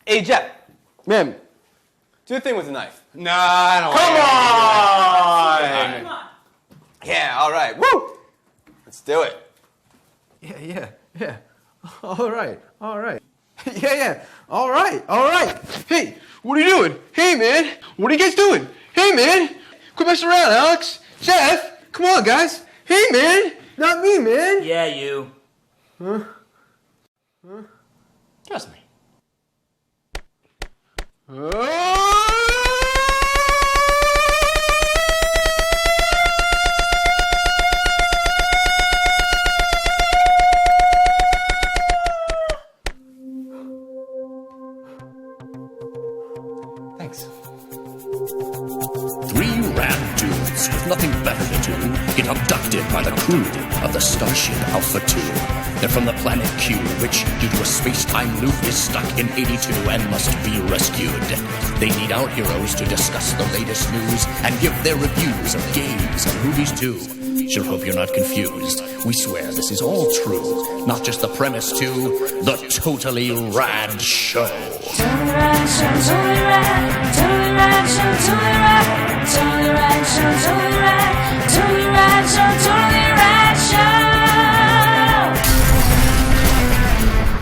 Hey, Jeff. Ma'am. Do a thing with a knife. Nah, I don't Come on! Yeah, all right. Woo! Let's do it. Yeah. All right. Yeah. All right. Hey, what are you doing? Hey, man. What are you guys doing? Hey, man. Quit messing around, Alex. Jeff, come on, guys. Hey, man. Not me, man. Yeah, you. Huh? Trust me. Thanks. Three rad dudes with nothing better to do get abducted by the crew of the Starship Alpha 2. They're from the planet Q, which, due to a space-time loop, is stuck in 82 and must be rescued. They need our heroes to discuss the latest news and give their reviews of games and movies too. Sure hope you're not confused. We swear this is all true. Not just the premise too, the Totally Rad Show. Totally Rad Show, Totally Rad, Totally Rad Show, Totally Rad, Totally Rad Show, Totally Rad, Totally Rad Show, Totally Rad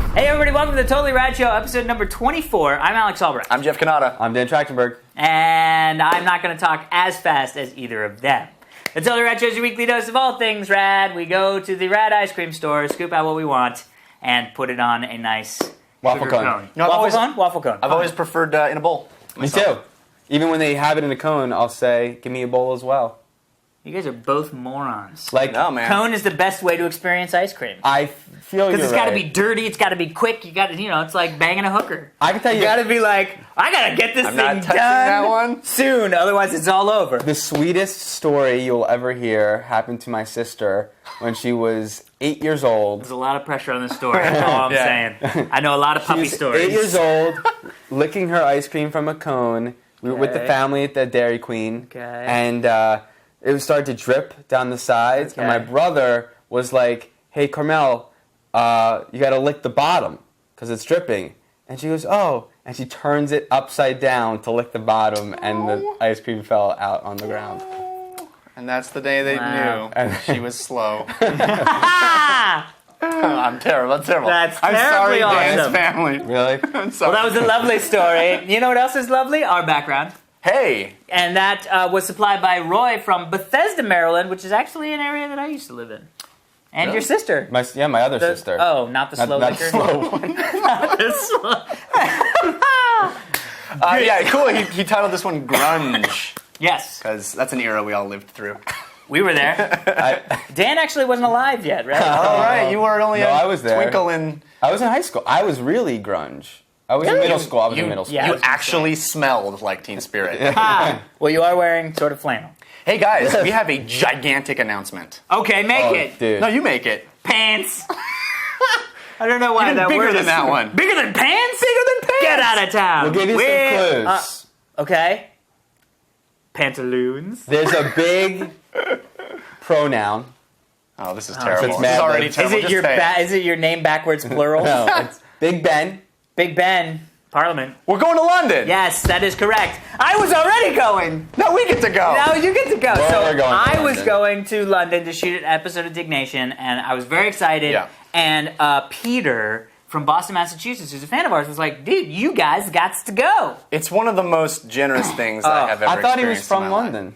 Show. Hey everybody, welcome to the Totally Rad Show, episode number 24. I'm Alex Albrecht. I'm Jeff Kanata. I'm Dan Trachtenberg. And I'm not going to talk as fast as either of them. The Totally Rad Show is your weekly dose of all things rad. We go to the rad ice cream store, scoop out what we want, and put it on a nice Waffle sugar cone. No, waffle cone? I've always preferred in a bowl. Me too. Even when they have it in a cone, I'll say, give me a bowl as well. You guys are both morons. Like, No, man. Cone is the best way to experience ice cream. I feel you're Because it's got to right. be dirty, it's got to be quick, you got to, it's like banging a hooker. I can tell You you, got to be like, I got to get this I'm thing not touching done that one. soon, otherwise it's all over. the sweetest story you'll ever hear happened to my sister when she was 8 years old. There's a lot of pressure on this story, that's all I'm Yeah. saying. I know a lot of puppy She was stories. 8 years old, licking her ice cream from a cone. We were with the Okay. family at the Dairy Queen. Okay. And it started to drip down the sides. And my Okay. brother was like, hey, Carmel, you got to lick the bottom because it's dripping. And she goes, oh. And she turns it upside down to lick the bottom, and the ice cream fell out on the ground. And that's the day they Wow. knew she was slow. Ah! I'm terrible. That's I'm sorry, terribly Dan's awesome. family. Really? I'm sorry. Well, that was a lovely story. You know what else is lovely? Our background. Hey, And that was supplied by Roy from Bethesda, Maryland, which is actually an area that I used to live in. And your sister. My other The- sister. Oh, not the slow not liquor? slow one. Not the slow. yeah, cool. He titled this one Grunge Yes, because that's an era we all lived through. we were there. Dan actually wasn't alive yet, right? All right, you were only No, a I was there. twinkle in. I was in high school. I was really grunge. I was in middle school. I was in middle school. yeah. You actually smelled like Teen Spirit. Ah, well, you are wearing sort of flannel. Hey guys, we have a gigantic announcement. Okay, make Oh, it. dude. No, you make it. Pants. I don't know why Even that bigger word than is that one. Bigger than pants? Bigger than pants. Get out of town. We'll give you some clues. Okay. Pantaloons. There's a big pronoun. Oh, this is so terrible. it's This mad is already libs. Is terrible. it Just your say it. is it your name backwards plural? No, it's Big Ben. Big Ben, Parliament. We're going to London. Yes, that is correct. I was already going. No, we get to go. Now you get to go. Well, so we're going to I was London. going to London to shoot an episode of Dignation, and I was very excited. Yeah. And Peter from Boston, Massachusetts, who's a fan of ours, was like, "Dude, you guys got to go." It's one of the most generous things I have ever I thought he was experienced in from my life. London.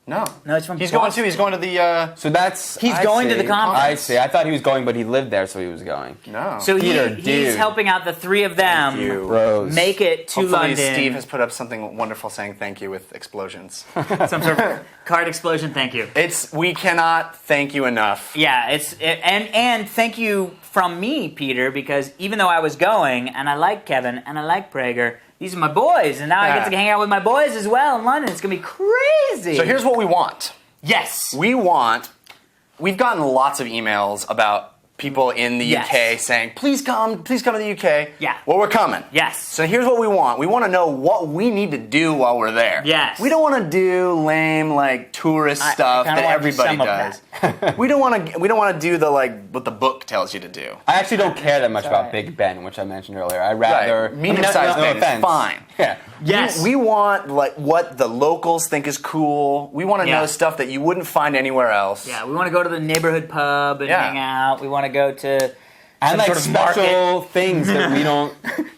No. No, it's from He's going Boston. to. He's going to the. So that's. He's I going to see. the conference. I see. I thought he was going, but he lived there, so he was going. No. So Peter, he's dude. helping out the three of them you. Rose. make it to Hopefully London. Steve has put up something wonderful saying thank you with explosions. Some sort of card explosion. Thank you. We cannot thank you enough. Yeah, and thank you from me, Peter, because even though I was going, and I like Kevin, and I like Prager, these are my boys, and now I get to hang out with my boys as well in London. It's gonna be crazy. So here's what we want. yes, We've gotten lots of emails about people in the Yes. UK saying, please come to the UK. Yeah. Well, we're coming. Yes. So here's what we want. We want to know what we need to do while we're there. Yes. We don't want to do lame like tourist I stuff kinda that wanna do everybody some of does. We don't want to do the like what the book tells you to do. I actually don't care that much about Big Ben, which I mentioned earlier. I rather Medium-sized Ben is offense. fine. Yeah. Yes. We want like what the locals think is cool. We want to Yeah. know stuff that you wouldn't find anywhere else. Yeah, we want to go to the neighborhood pub and Yeah. hang out. We want to go to And some like sort of special things that we don't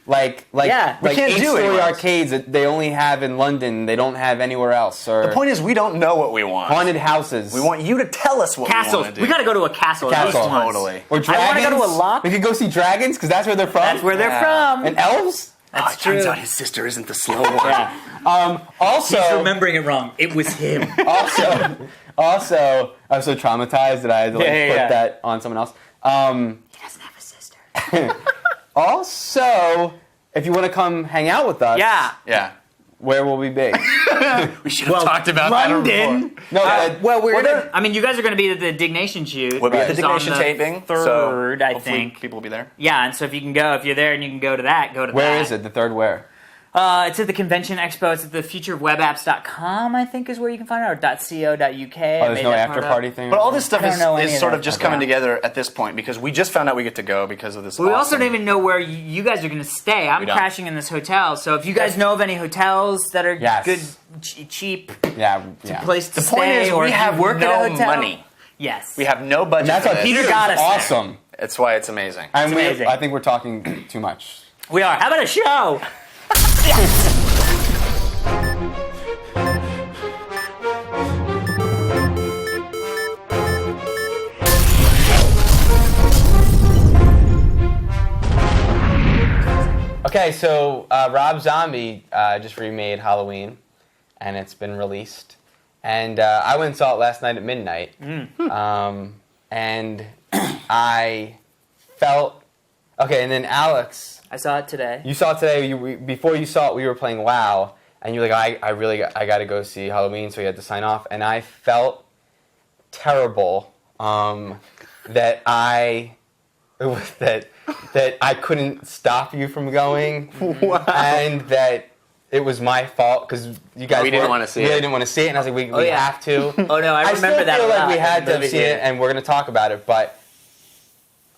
like Yeah, we like can't do 8-story anywhere else. arcades that they only have in London, they don't have anywhere else. Or The point is, we don't know what we want. haunted houses. We want you to tell us what castles. we want to do. We got to go to a castle. At least Castle. once. Totally. or I dragons. want to go to a lock. We could go see dragons because that's where they're from. That's where they're Yeah. from. and elves. That's it turns true. out his sister isn't the slow one. Yeah. Also, He's remembering it wrong. It was him. also, I was so traumatized that I had to like put that on someone else. He doesn't have a sister. Also, if you want to come hang out with us, Yeah. Yeah. where will we be? We should have talked about that London. before. No, Well, we're Well, gonna. they're- I mean, you guys are going to be at the Dignation shoot. We'll be at the It's on Dignation taping. Third, so I hopefully think. people will be there. Yeah, and so if you can go, if you're there and you can go to that, go to that. where is it? The third where? It's at the Convention Expo. It's at the futureofwebapps.com, I think is where you can find it, or .co.uk. Oh, there's no after party thing. But all this stuff I don't know any is of sort that of just stuff. coming together at this point because we just found out we get to go because of this. We also awesome- don't even know where you guys are going to stay. I'm We don't. crashing in this hotel, so if you guys know of any hotels that are Yes. good, cheap yeah. place to The stay, point is, or we if you have work no at a hotel, money. Yes, We have no budget. And that's for why this. Peter Peter's got us there. awesome. That's why it's amazing. And It's amazing. I think we're talking too much. We are. How about a show? Okay, so Rob Zombie just remade Halloween, and it's been released. And I went and saw it last night at midnight. And I felt okay. And then Alex, I saw it today. you saw it today. Before you saw it, we were playing WoW, and you're like, I got to go see Halloween, so you had to sign off. And I felt terrible that that I couldn't stop you from going, and that it was my fault because you guys We didn't weren't- wanna see really it. didn't want to see it, and I was like, we yeah. have to. Oh no, I remember still that. feel a like lot we in had the to movie see it, theater. and we're going to talk about it, but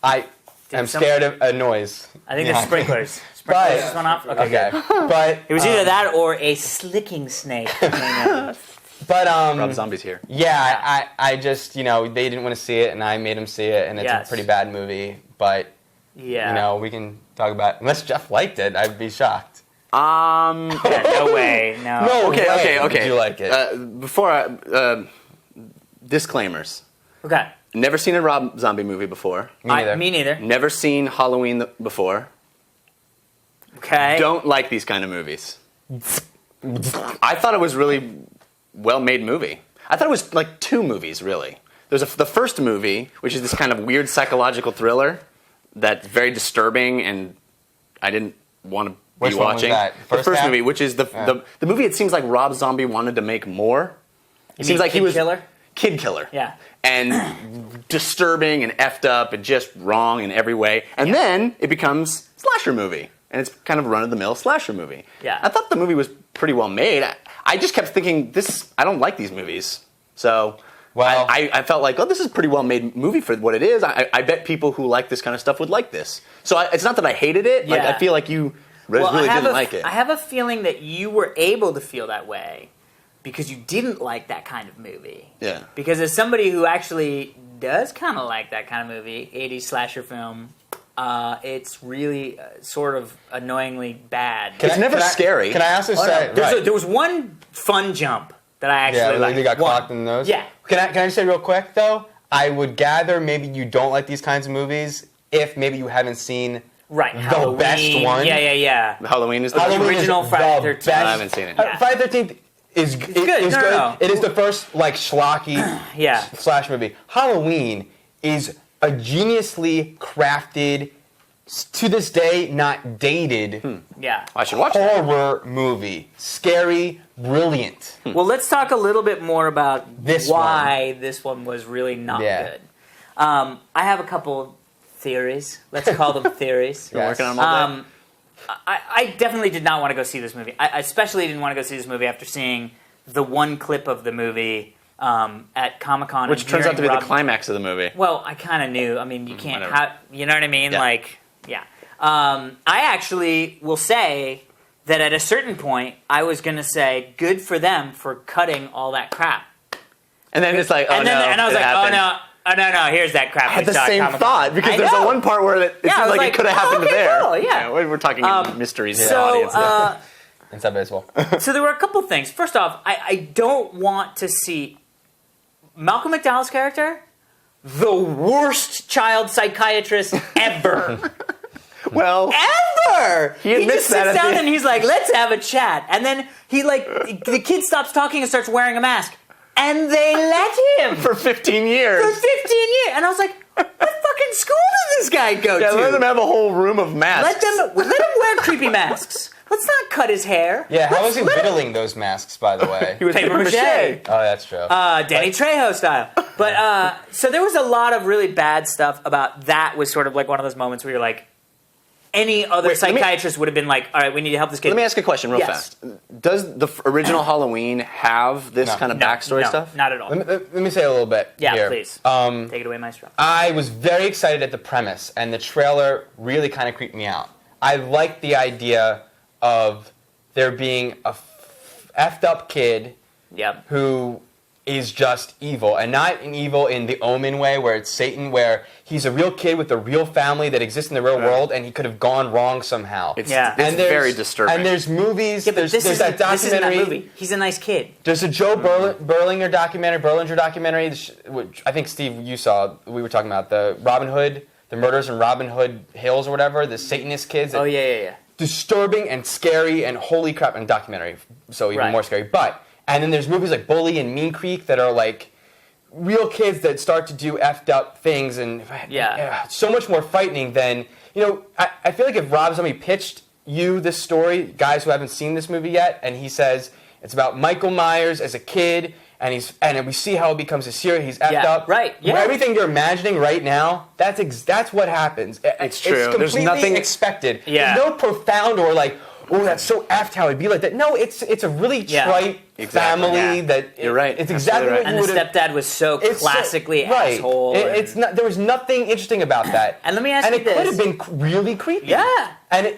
I am some- scared of a noise. I think Yeah. there's sprinklers. But- Sprinklers just went off. Okay, Okay, good. but It was either that or a slicking snake. but Rob Zombie's here. yeah, I just they didn't want to see it, and I made them see it, and it's Yes. a pretty bad movie, but. Yeah. We can talk about. Unless Jeff liked it, I'd be shocked. Yeah, no way. No. No. Okay. Did you like it? Before disclaimers. Okay. Never seen a Rob Zombie movie before. Me neither. Never seen Halloween before. Okay. Don't like these kind of movies. I thought it was really well-made movie. I thought it was like two movies, really. There's the first movie, which is this kind of weird psychological thriller that's very disturbing, and I didn't want to Which be one was watching. that? The First first half? movie, which is the movie. It seems like Rob Zombie wanted to make more. It seems mean like he Kid was Killer? Kid Killer. Yeah. And disturbing and effed up and just wrong in every way. And then it becomes slasher movie. And it's kind of run-of-the-mill slasher movie. Yeah. I thought the movie was pretty well made. I just kept thinking, I don't like these movies. So Well- I felt like, this is a pretty well made movie for what it is. I bet people who like this kind of stuff would like this. So it's not that I hated it. Like, Yeah. I feel like you really didn't like it. I have a feeling that you were able to feel that way because you didn't like that kind of movie. Yeah. Because as somebody who actually does kind of like that kind of movie, 80s slasher film, it's really sort of annoyingly bad. It's never scary. Can I also say? There was one fun jump that I actually Yeah, liked. they got One. clocked in the nose. Yeah. Can I just say real quick though? I would gather maybe you don't like these kinds of movies if maybe you haven't seen Right. the Halloween. best one. Yeah. Halloween is the Halloween original is Friday the 13th. best- I haven't seen it. Yeah. Friday the 13th is good. Is No, good. no. It is the first like schlocky Yeah. slash movie. Halloween is a geniusly crafted, to this day not dated Yeah. I should watch it. horror movie. Scary, brilliant. Well, let's talk a little bit more about This why this one was really not Yeah. good. I have a couple theories. Let's call them theories. You're working on them all day? I definitely did not want to go see this movie. I especially didn't want to go see this movie after seeing the one clip of the movie at Comic-Con. Which turns out to be the climax of the movie. Well, I kind of knew. I mean, you can't Whatever. have... You know what I mean? Yeah. Like, yeah. I actually will say that at a certain point, I was going to say, good for them for cutting all that crap. And then it's like, oh and then, no, and I was it like, happened. oh no, here's that crap. I had we the saw at same Comic-Con. thought because I there's know. a one part where it Yeah, I seemed was like it could have happened okay, there. cool, yeah. We're talking mysteries to the So, audience. Inside baseball. so there were a couple things. First off, I don't want to see Malcolm McDowell's character, the worst child psychiatrist ever. Well, Ever! He admits just that sits at down the- and he's like, let's have a chat. And then the kid stops talking and starts wearing a mask. And they let him for 15 years. for 15 years. And I was like, what fucking school did this guy go Yeah, to? let them have a whole room of masks. Let him wear creepy masks. Let's not cut his hair. Yeah, how was he Let him- whittling those masks, by the way? He was Paper mache. Oh, that's true. Danny Trejo style. But so there was a lot of really bad stuff about that. Was sort of like one of those moments where you're like, any other Wait, let me- psychiatrist would have been like, all right, we need to help this kid. Let me ask a question real Yes. fast. Does the original Halloween have this No. kind of No, backstory no, stuff? Not at all. let me say a little bit Yeah, here. please. Take it away, Maestro. I was very excited at the premise, and the trailer really kind of creeped me out. I liked the idea of there being a effed up kid Yep. who is just evil, and not an evil in the Omen way where it's Satan, where he's a real kid with a real family that exists in the real world, and he could have gone wrong somehow. It's, Yeah. it's And there's- very disturbing. And there's movies, Yeah, but there's this is that this isn't documentary. that movie. He's a nice kid. There's a Joe Berlinger documentary, which I think, Steve, you saw. We were talking about the Robin Hood, the murders in Robin Hood Hills or whatever, the Satanist kids. that- Oh yeah. Disturbing and scary and holy crap, and documentary, so even Right. more scary. And then there's movies like Bully and Mean Creek that are like real kids that start to do effed up things, and so much more frightening than, I feel like if Rob Zombie pitched you this story, guys who haven't seen this movie yet, and he says it's about Michael Myers as a kid, and we see how it becomes a serial, he's effed up. Right, yeah. Everything you're imagining right now, that's what happens. It's true. It's There's completely nothing- expected. Yeah. There's no profound or like, oh, that's so effed how it'd be like that. No, it's a really Yeah. trite Exactly. family Yeah. that You're right. It's Absolutely exactly right. what And you the would have. stepdad was so classically right. asshole. It's not. There was nothing interesting about that. And let me ask and you it could this. have been really creepy. Yeah. And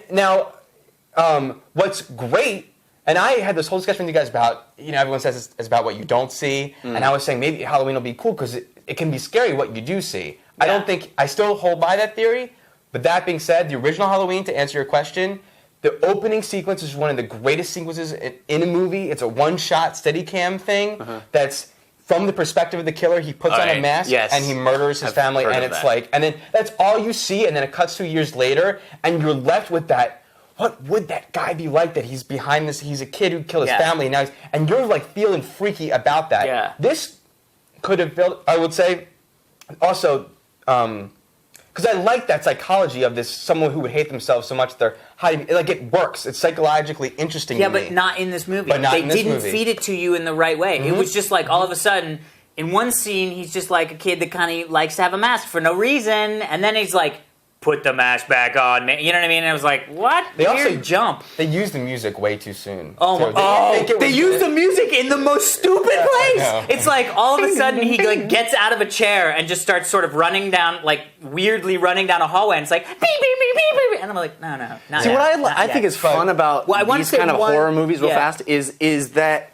what's great. And I had this whole discussion with you guys about, everyone says it's about what you don't see. And I was saying maybe Halloween will be cool because it can be scary what you do see. Yeah. I still hold by that theory. But that being said, the original Halloween, to answer your question, the opening sequence is one of the greatest sequences in a movie. It's a one-shot Steadicam thing that's from the perspective of the killer. He puts on a mask and he murders his family. heard And of it's that. like, and then that's all you see. And then it cuts 2 years later, and you're left with that. What would that guy be like that he's behind this? He's a kid who killed his Yeah. family, and you're like feeling freaky about that. Yeah. This could have built, I would say, also, because I like that psychology of this someone who would hate themselves so much they're hiding. Like, it works. It's psychologically interesting. Yeah, to me. but not in this movie. But not they in this didn't movie. feed it to you in the right way. It was just like all of a sudden, in one scene, he's just like a kid that kind of likes to have a mask for no reason, and then he's like, put the mask back on, man. You know what I mean? And I was like, what? They Weird also jump. They used the music way too soon. Oh my! So I think it They was use good. the music in the most stupid place. know. It's like all of a sudden he like gets out of a chair and just starts sort of running down, like weirdly running down a hallway, and it's like beep beep beep beep beep, and I'm like, no, not See, yet, what not I yet. think is fun about Well, I wanna these say kind of one- horror movies real yeah. fast is that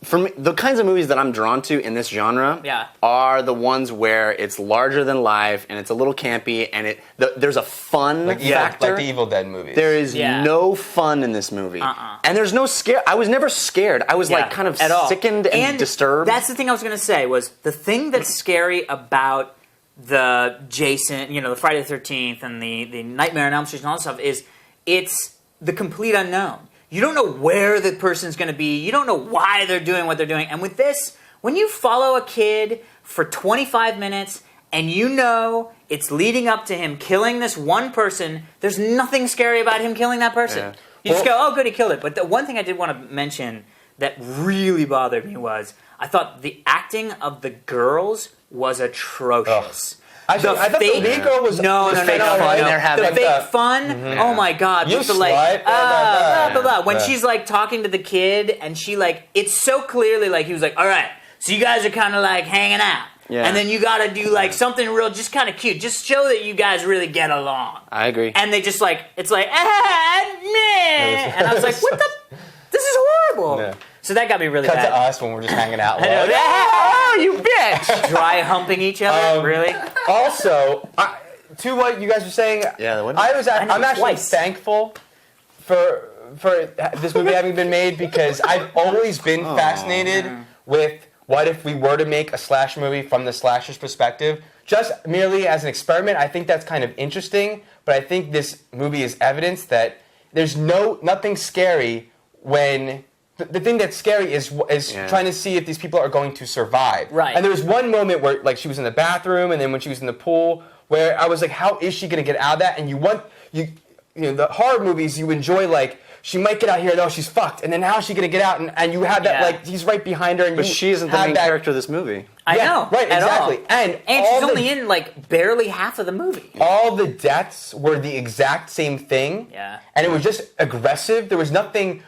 for me, the kinds of movies that I'm drawn to in this genre Yeah. are the ones where it's larger than life and it's a little campy and there's a fun factor. like the Evil Dead movies. There is Yeah. no fun in this movie. And there's no scare. I was never scared. I was like kind of at all. sickened and disturbed. That's the thing I was going to say was the thing that's scary about the Jason, the Friday the 13th and the Nightmare on Elm Street and all that stuff is it's the complete unknown. You don't know where the person's going to be. You don't know why they're doing what they're doing. And with this, when you follow a kid for 25 minutes and you know it's leading up to him killing this one person, there's nothing scary about him killing that person. Yeah. You just go, oh, good, he killed it. But the one thing I did want to mention that really bothered me was I thought the acting of the girls was atrocious. I thought the lead girl was no, was no, fake no, fun. no. They're having The fake the- fun. Oh my god! You with the like, slut, blah, blah, blah, blah. When Yeah. she's like talking to the kid, and she like, it's so clearly like he was like, all right, so you guys are kind of like hanging out. Yeah. And then you got to do like something real, just kind of cute, just show that you guys really get along. I agree. And they just like, it's like, meh. And I was like, what the? This is horrible. Yeah. So that got me really Cut bad. to us when we're just hanging out. I know, Oh, you bitch! dry humping each other, really? Also, to what you guys were saying, Yeah, the women. I'm actually twice. thankful for this movie having been made because I've always been fascinated with what if we were to make a slasher movie from the slasher's perspective, just merely as an experiment. I think that's kind of interesting, but I think this movie is evidence that there's nothing scary when. The thing that's scary is trying to see if these people are going to survive. Right. And there was one moment where, like, she was in the bathroom, and then when she was in the pool, where I was like, "How is she going to get out of that?" And you know, the horror movies you enjoy, like, she might get out here, no, she's fucked, and then how is she going to get out? And you have that, Yeah. like, he's right behind her, and But you she isn't the have main that- character of this movie. I Yeah, know. right, at exactly. all. And she's all only in like barely half of the movie. All the deaths were the exact same thing. Yeah. And it was just aggressive. There was nothing.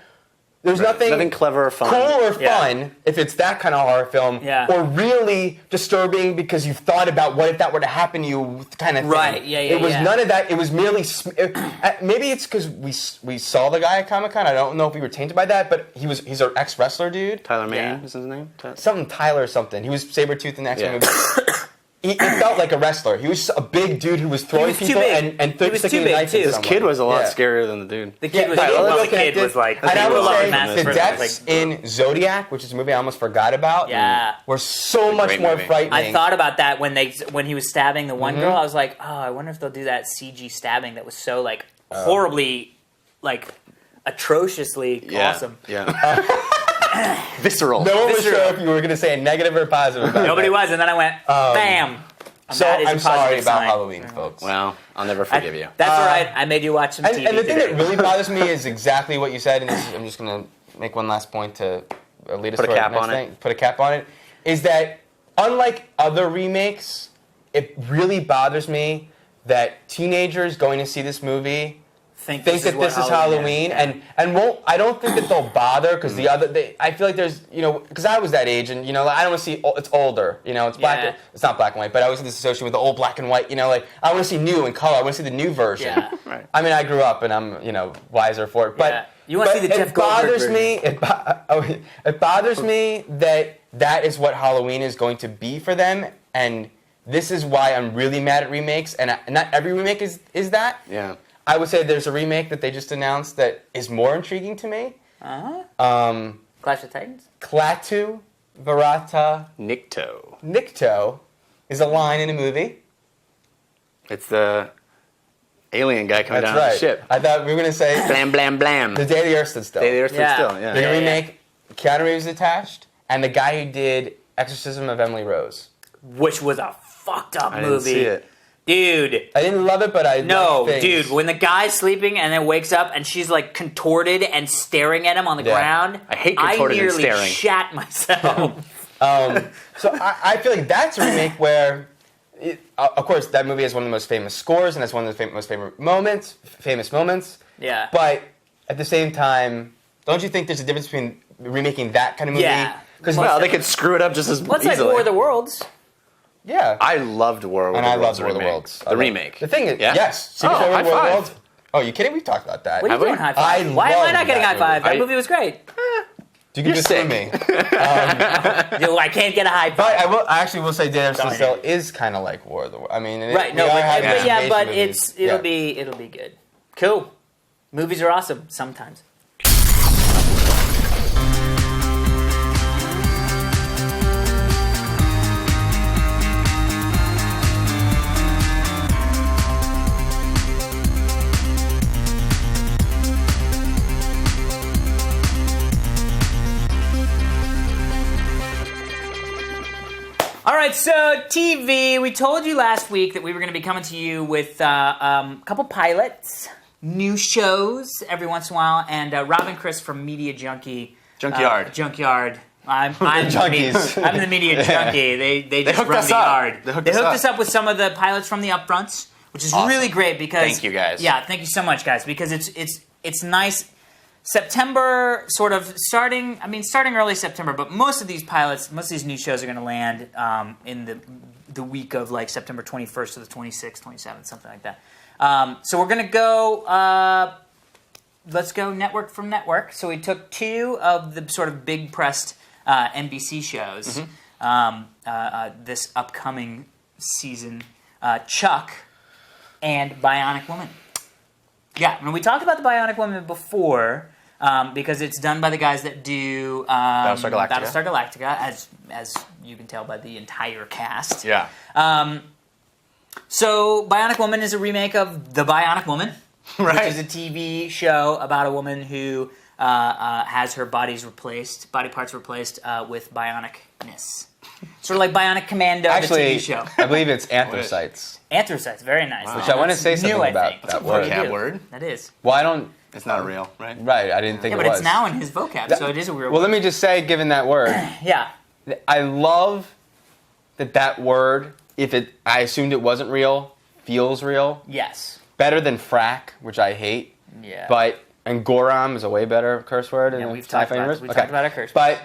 There's nothing clever or fun. cool or Yeah. fun if it's that kind of horror film, Yeah. or really disturbing because you've thought about what if that were to happen to you, kind of thing. Right, yeah, It was yeah. none of that. It was merely maybe it's because we saw the guy at Comic-Con. I don't know if we were tainted by that, but he's an ex-wrestler dude. Tyler Mane Yeah. is his name? Something Tyler or something. He was Sabretooth in the X-Men Yeah. movie. He felt like a wrestler. He was just a big dude who was throwing was too people big. and He was sticking too a big, knife too. into This someone. Kid was a lot Yeah. scarier than the dude. The kid was, Yeah, well, the looking at kid was this- like, and I he would was say mask the for- deaths like- in Zodiac, which is a movie I almost forgot about, Yeah. were so much great more movie. frightening. I thought about that when he was stabbing the Mm-hmm. one girl. I was like, oh, I wonder if they'll do that CG stabbing that was so like horribly, like atrociously awesome. Yeah. Visceral. no one was Visceral. sure if you were going to say a negative or positive about Nobody that. was, and then I went, bam. So That is a I'm sorry positive about sign. Halloween, folks. Well, I'll never forgive you. That's all right. I made you watch some TV And the thing today. that really bothers me is exactly what you said, and I'm just going to make one last point to lead us Put a to our cap next on it. thing. Put a cap on it. Is that unlike other remakes, it really bothers me that teenagers going to see this movie think that this is Halloween, and won't. I don't think that they'll bother because I feel like there's, because I was that age, and I don't want to see. It's older, it's black. Yeah. It's not black and white, but I always get this association with the old black and white. Like I want to see new and color. I want to see the new version. Yeah. Right. I mean, I grew up, and I'm wiser for it. But Yeah. You wanna but see the Jeff Goldberg bothers me. It bothers me that is what Halloween is going to be for them, and this is why I'm really mad at remakes. And not every remake is that. Yeah. I would say there's a remake that they just announced that is more intriguing to me. Clash of Titans? Klaatu Barada Nikto. Nikto is a line in a movie. It's the alien guy coming That's down on right. the ship. I thought we were going to say Blam, blam, blam. The Day the Earth Stood Still. They there stood Yeah. still, They're yeah. going to remake Keanu Reeves attached and the guy who did Exorcism of Emily Rose. Which was a fucked up I movie. didn't see it. Dude. I didn't love it, but I No, liked things. dude, when the guy's sleeping and then wakes up and she's like contorted and staring at him on the Yeah. ground, I hate contorted and nearly staring. shat myself. So I feel like that's a remake where, of course, that movie has one of the most famous scores and that's one of the most famous moments. Yeah. But at the same time, don't you think there's a difference between remaking that kind of movie? Yeah. Because Well, they could screw it up just as What's like easily. War of the Worlds? yeah, I loved War of and the I Worlds. love War of the Worlds. The remake. The thing is, Yeah? yes, Oh, Secret high War of the five. Worlds. Oh, you kidding? We talked about that. What are Have you we? doing high five? I Why am I love not getting that high five? movie. That movie was great. You can You're just sick. sue me. Dude, I can't get a high But five. I actually will say Day Sorry. Still is kind of like War of the Worlds. I mean, Right, we no, are but having yeah, invasion but movies. it'll Yeah. be good. Cool. Movies are awesome sometimes. All right, so TV. We told you last week that we were going to be coming to you with a couple pilots, new shows every once in a while, and Rob and Chris from Media Junkie, Junkyard. Junkyard, I'm junkies. I'm the media junkie. They just hooked run us the up. yard. They hooked They us hooked up. us up with some of the pilots from the upfronts, which is Awesome. really great because Thank you, guys. Yeah, thank you so much, guys, because it's nice. September, sort of starting early September, but most of these pilots, most of these new shows are going to land in the week of like September 21st to the 26th, 27th, something like that. So we're going to go, let's go network from network. So we took 2 of the sort of big pressed NBC shows this upcoming season, Chuck and Bionic Woman. Yeah, and we talked about the Bionic Woman before because it's done by the guys that do Battlestar Galactica. Battlestar Galactica, as you can tell by the entire cast. Yeah. So Bionic Woman is a remake of The Bionic Woman, Right. which is a TV show about a woman who has her body parts replaced with bionicness. Sort of like Bionic Commando, Actually, the TV show. I believe it's anthracites. Anthracites, very nice. Wow. Which I want to That's say something new, I about think. that What word. do you Vocab do? word. That is. Well, I don't. It's not real, right? Right, I didn't think Yeah, it but was. it's now in his vocab, so it is a weird Well, word. let me just say, given that word, Yeah. I love that word, I assumed it wasn't real, feels real. Yes. Better than frack, which I hate. Yeah. And goram is a way better curse word. Yeah, in we've the talked sci-fi about- universe. we've talked about a curse But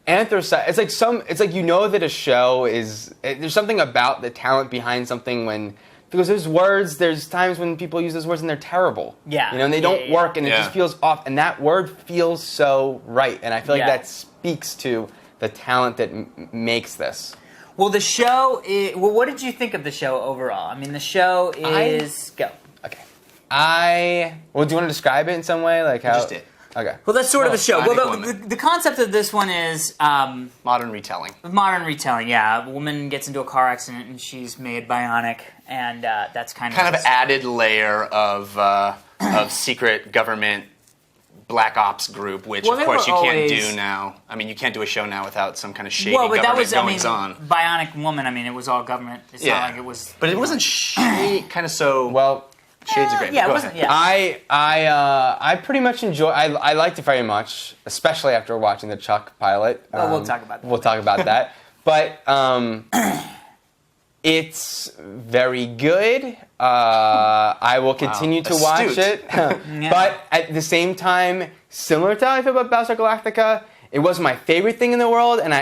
anthracite, it's like you know that a show is, there's something about the talent behind something because there's times when people use those words and they're terrible. Yeah. And they don't Yeah. work and it Yeah. just feels off. And that word feels so right. And I feel like Yeah. that speaks to the talent that makes this. Well, the show is... Well, what did you think of the show overall? I mean, the show is... Go. Okay. Well, do you want to describe it in some way? Like how? just did. Okay. Well, that's sort of the show. Bionic Well, Woman. the concept of this one is Modern retelling. modern retelling, yeah. A woman gets into a car accident and she's made bionic, and that's kind of Added layer of secret government black ops group, which Well, of they course you were can't always- do now. I mean, you can't do a show now without some kind of shady Well, but government that was, I mean, goings on. Bionic Woman, I mean, it was all government. It's not like it was... But it wasn't kind of so. Well, Shades of Grey. Yeah, it Go wasn't... ahead. Yeah. I pretty much enjoy. I liked it very much, especially after watching the Chuck pilot. Well, we'll talk about that. We'll talk about that. But it's very good. I will continue to watch Astute. it. But at the same time, similar to how I feel about Battlestar Galactica, it wasn't my favorite thing in the world, and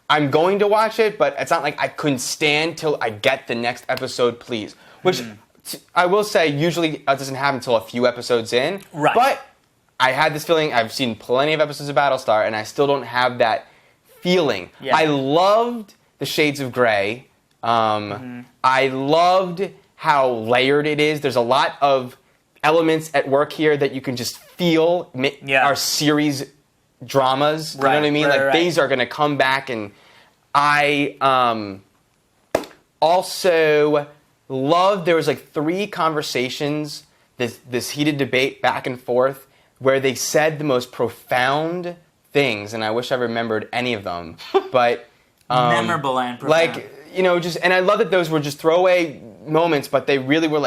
I'm going to watch it, but it's not like I couldn't stand till I get the next episode, please. Which I will say, usually it doesn't happen until a few episodes in. Right. But I had this feeling. I've seen plenty of episodes of Battlestar, and I still don't have that feeling. Yeah. I loved the Shades of Grey. I loved how layered it is. There's a lot of elements at work here that you can just feel are series dramas. You know what I mean? Right. These are going to come back, and I also loved there was like 3 conversations, this heated debate back and forth, where they said the most profound things, and I wish I remembered any of them. But memorable and profound. like, and I love that those were just throwaway moments, but they really were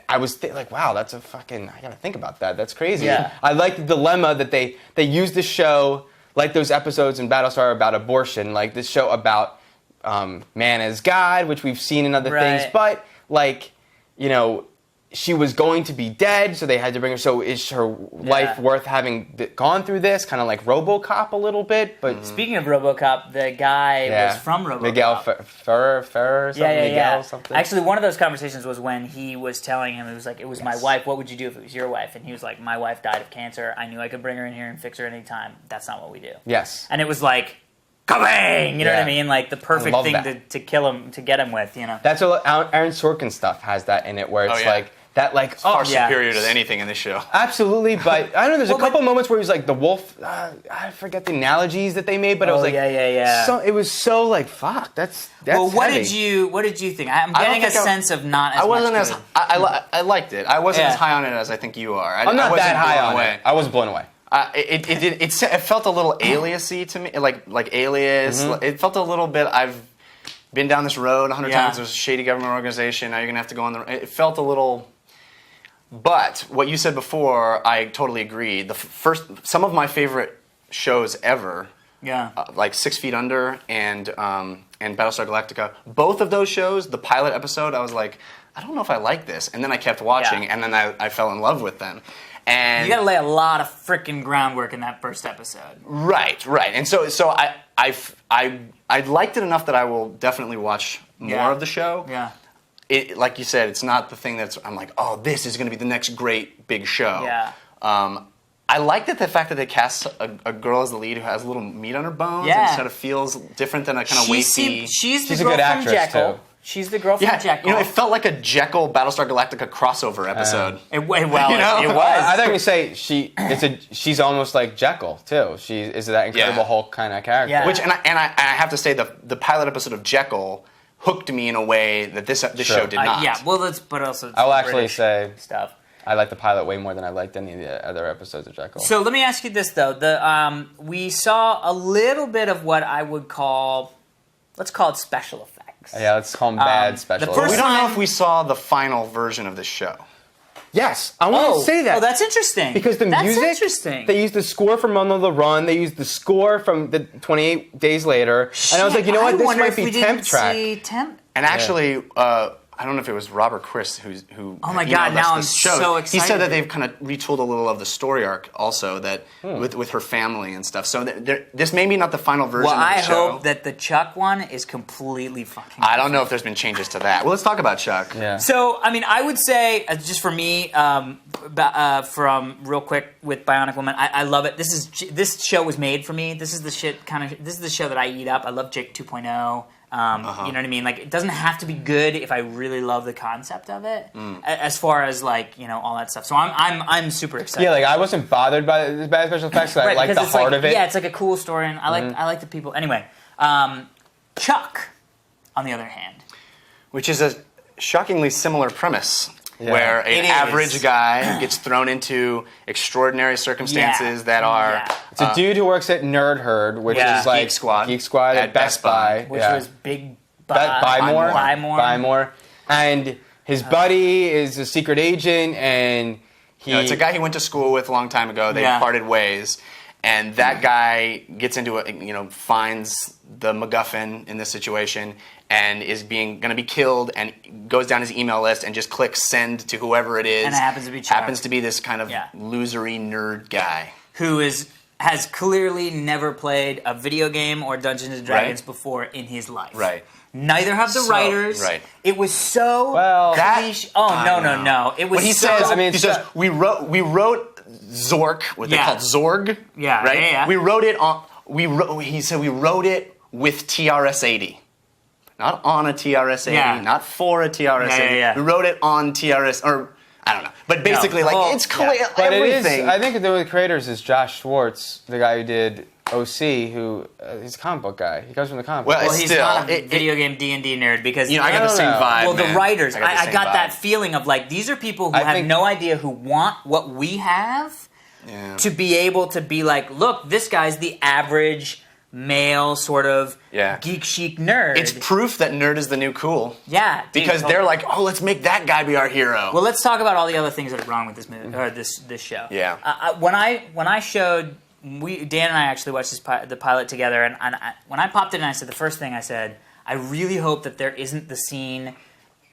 I was like, wow, that's I gotta think about that. That's crazy. Yeah. I like the dilemma that they used the show, like those episodes in Battlestar about abortion, like this show about man as God, which we've seen in other things, but she was going to be dead, so they had to bring her. So is her life worth having gone through this? Kind of like RoboCop a little bit. But Speaking of RoboCop, the guy was from RoboCop. Miguel Ferrer or something. Miguel something. Actually, one of those conversations was when he was telling him, it was my wife. What would you do if it was your wife? And he was like, my wife died of cancer. I knew I could bring her in here and fix her anytime. That's not what we do. Yes. And it was like, kabang! You know what I mean? Like the perfect thing that. to kill him, to get him with. That's what Aaron Sorkin stuff has that in it, where it's like that, like far superior to anything in this show. Absolutely, but I don't know. There's a couple moments where he was like the wolf. I forget the analogies that they made, but it was like So, it was so like fuck. That's well, what heavy. did you think? I'm getting a sense of not as I wasn't much as good. I liked it. I wasn't as high on it as I think you are. I'm not that high on it. I was blown away. It felt a little alias-y to me, like Alias. It felt a little bit. I've been down this road 100 times. There's a shady government organization. Now you're gonna have to go on the. It felt a little. But what you said before, I totally agree. Some of my favorite shows ever Yeah. Like 6 Feet Under and Battlestar Galactica. Both of those shows, the pilot episode, I was like, I don't know if I like this. And then I kept watching, Yeah. and then I fell in love with them. And You got to lay a lot of freaking groundwork in that first episode. right. And so I liked it enough that I will definitely watch more of the show. Yeah. It, like you said, it's not the thing that's I'm like, oh, this is going to be the next great big show. Yeah. I liked the fact that they cast a girl as the lead who has a little meat on her bones Yeah. and sort of feels different than a kind of wasty. She's the She's a girl good from actress, Jekyll. too. She's the girl from Yeah, Jekyll. it felt like a Jekyll Battlestar Galactica crossover episode. It You know? was. I thought you say she's almost like Jekyll too. She is that Incredible Yeah. Hulk kind of character. Yeah. Which and I have to say the pilot episode of Jekyll hooked me in a way that this show did not. Yeah, well, but also it's I will actually British say stuff. I like the pilot way more than I liked any of the other episodes of Jekyll. So let me ask you this though: we saw a little bit of what I would call, let's call it special effects. yeah, let's call them bad special. the But first we don't know time- if we saw the final version of this show. Yes, I want to say that. Oh, that's interesting. Because the that's music, interesting. they used the score from On the Run, they used the score from the 28 Days Later, and I was like, you know what, this might be temp track. And actually, I don't know if it was Robert Chris who Oh my God, emailed us now I'm this show. so He said excited. that they've kind of retooled a little of the story arc also that with her family and stuff. So this may be not the final version Well, of the I show. hope that the Chuck one is completely fucking. I don't know if there's been changes to that. Well, let's talk about Chuck. Yeah. So, I mean, I would say, just for me, from real quick with Bionic Woman, I love it. This show was made for me. This is the this is the show that I eat up. I love Jake 2.0. You know what I mean? Like, it doesn't have to be good if I really love the concept of it. As far as like, you know, all that stuff. So I'm super excited. Yeah, like I wasn't bothered by the bad special effects. 'Cause I like because the it's heart like, of it. Yeah, it's like a cool story, and I like the people. Anyway, Chuck, on the other hand. Which is a shockingly similar premise. Yeah. Where It an is. average guy gets thrown into extraordinary circumstances that are Yeah. It's a dude who works at Nerd Herd, which Yeah. is like Geek Squad at Best Buy. Which yeah. was Big Buy more. Buy more. And his buddy is a secret agent, and he. it's a guy he went to school with a long time ago. They Yeah. parted ways, and that guy gets into it. Finds the MacGuffin in this situation, and is going to be killed, and goes down his email list and just clicks send to whoever it is. And it happens to be Chuck. Happens to be this kind of Yeah. losery nerd guy. Who has clearly never played a video game or Dungeons and Dragons before in his life. Right. Neither have the So- writers. right. It was so Well, cliche. Oh I no. know. It was What he so, says, I mean, he says we wrote Zork, what they Yeah. called Zorg. Yeah, right. yeah. We wrote it on. He said we wrote it with TRS-80, not on a TRS-80, Yeah. not for a TRS-80. Yeah. We wrote it on TRS, or I don't know, but basically, it's clear. yeah. But Everything. it is. I think one of the creators is Josh Schwartz, the guy who did OC, who he's a comic book guy. He comes from the comic book. Well, Well, he's still, not a it- video game D&D nerd because I got the same know. vibe. well, the man. writers. the I same got vibe. that feeling of like these are people who I have think- no idea who want what we have Yeah. to be able to be like, look, this guy's the average male sort of Yeah. geek chic nerd. It's proof that nerd is the new cool. yeah, dude, Because totally. they're like, oh, let's make that guy be our hero. Well, let's talk about all the other things that are wrong with this movie or this show. Yeah. When I showed Dan and I actually watched the pilot together, and when I popped it in, I said the first thing I said, I really hope that there isn't the scene,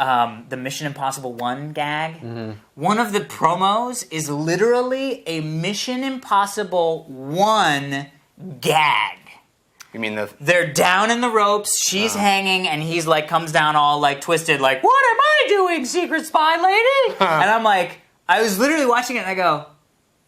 the Mission Impossible 1 gag. One of the promos is literally a Mission Impossible 1 gag. You mean the They're down in the ropes, she's hanging, and he's like, comes down all like twisted, like, what am I doing, secret spy lady? And I'm like, I was literally watching it and I go,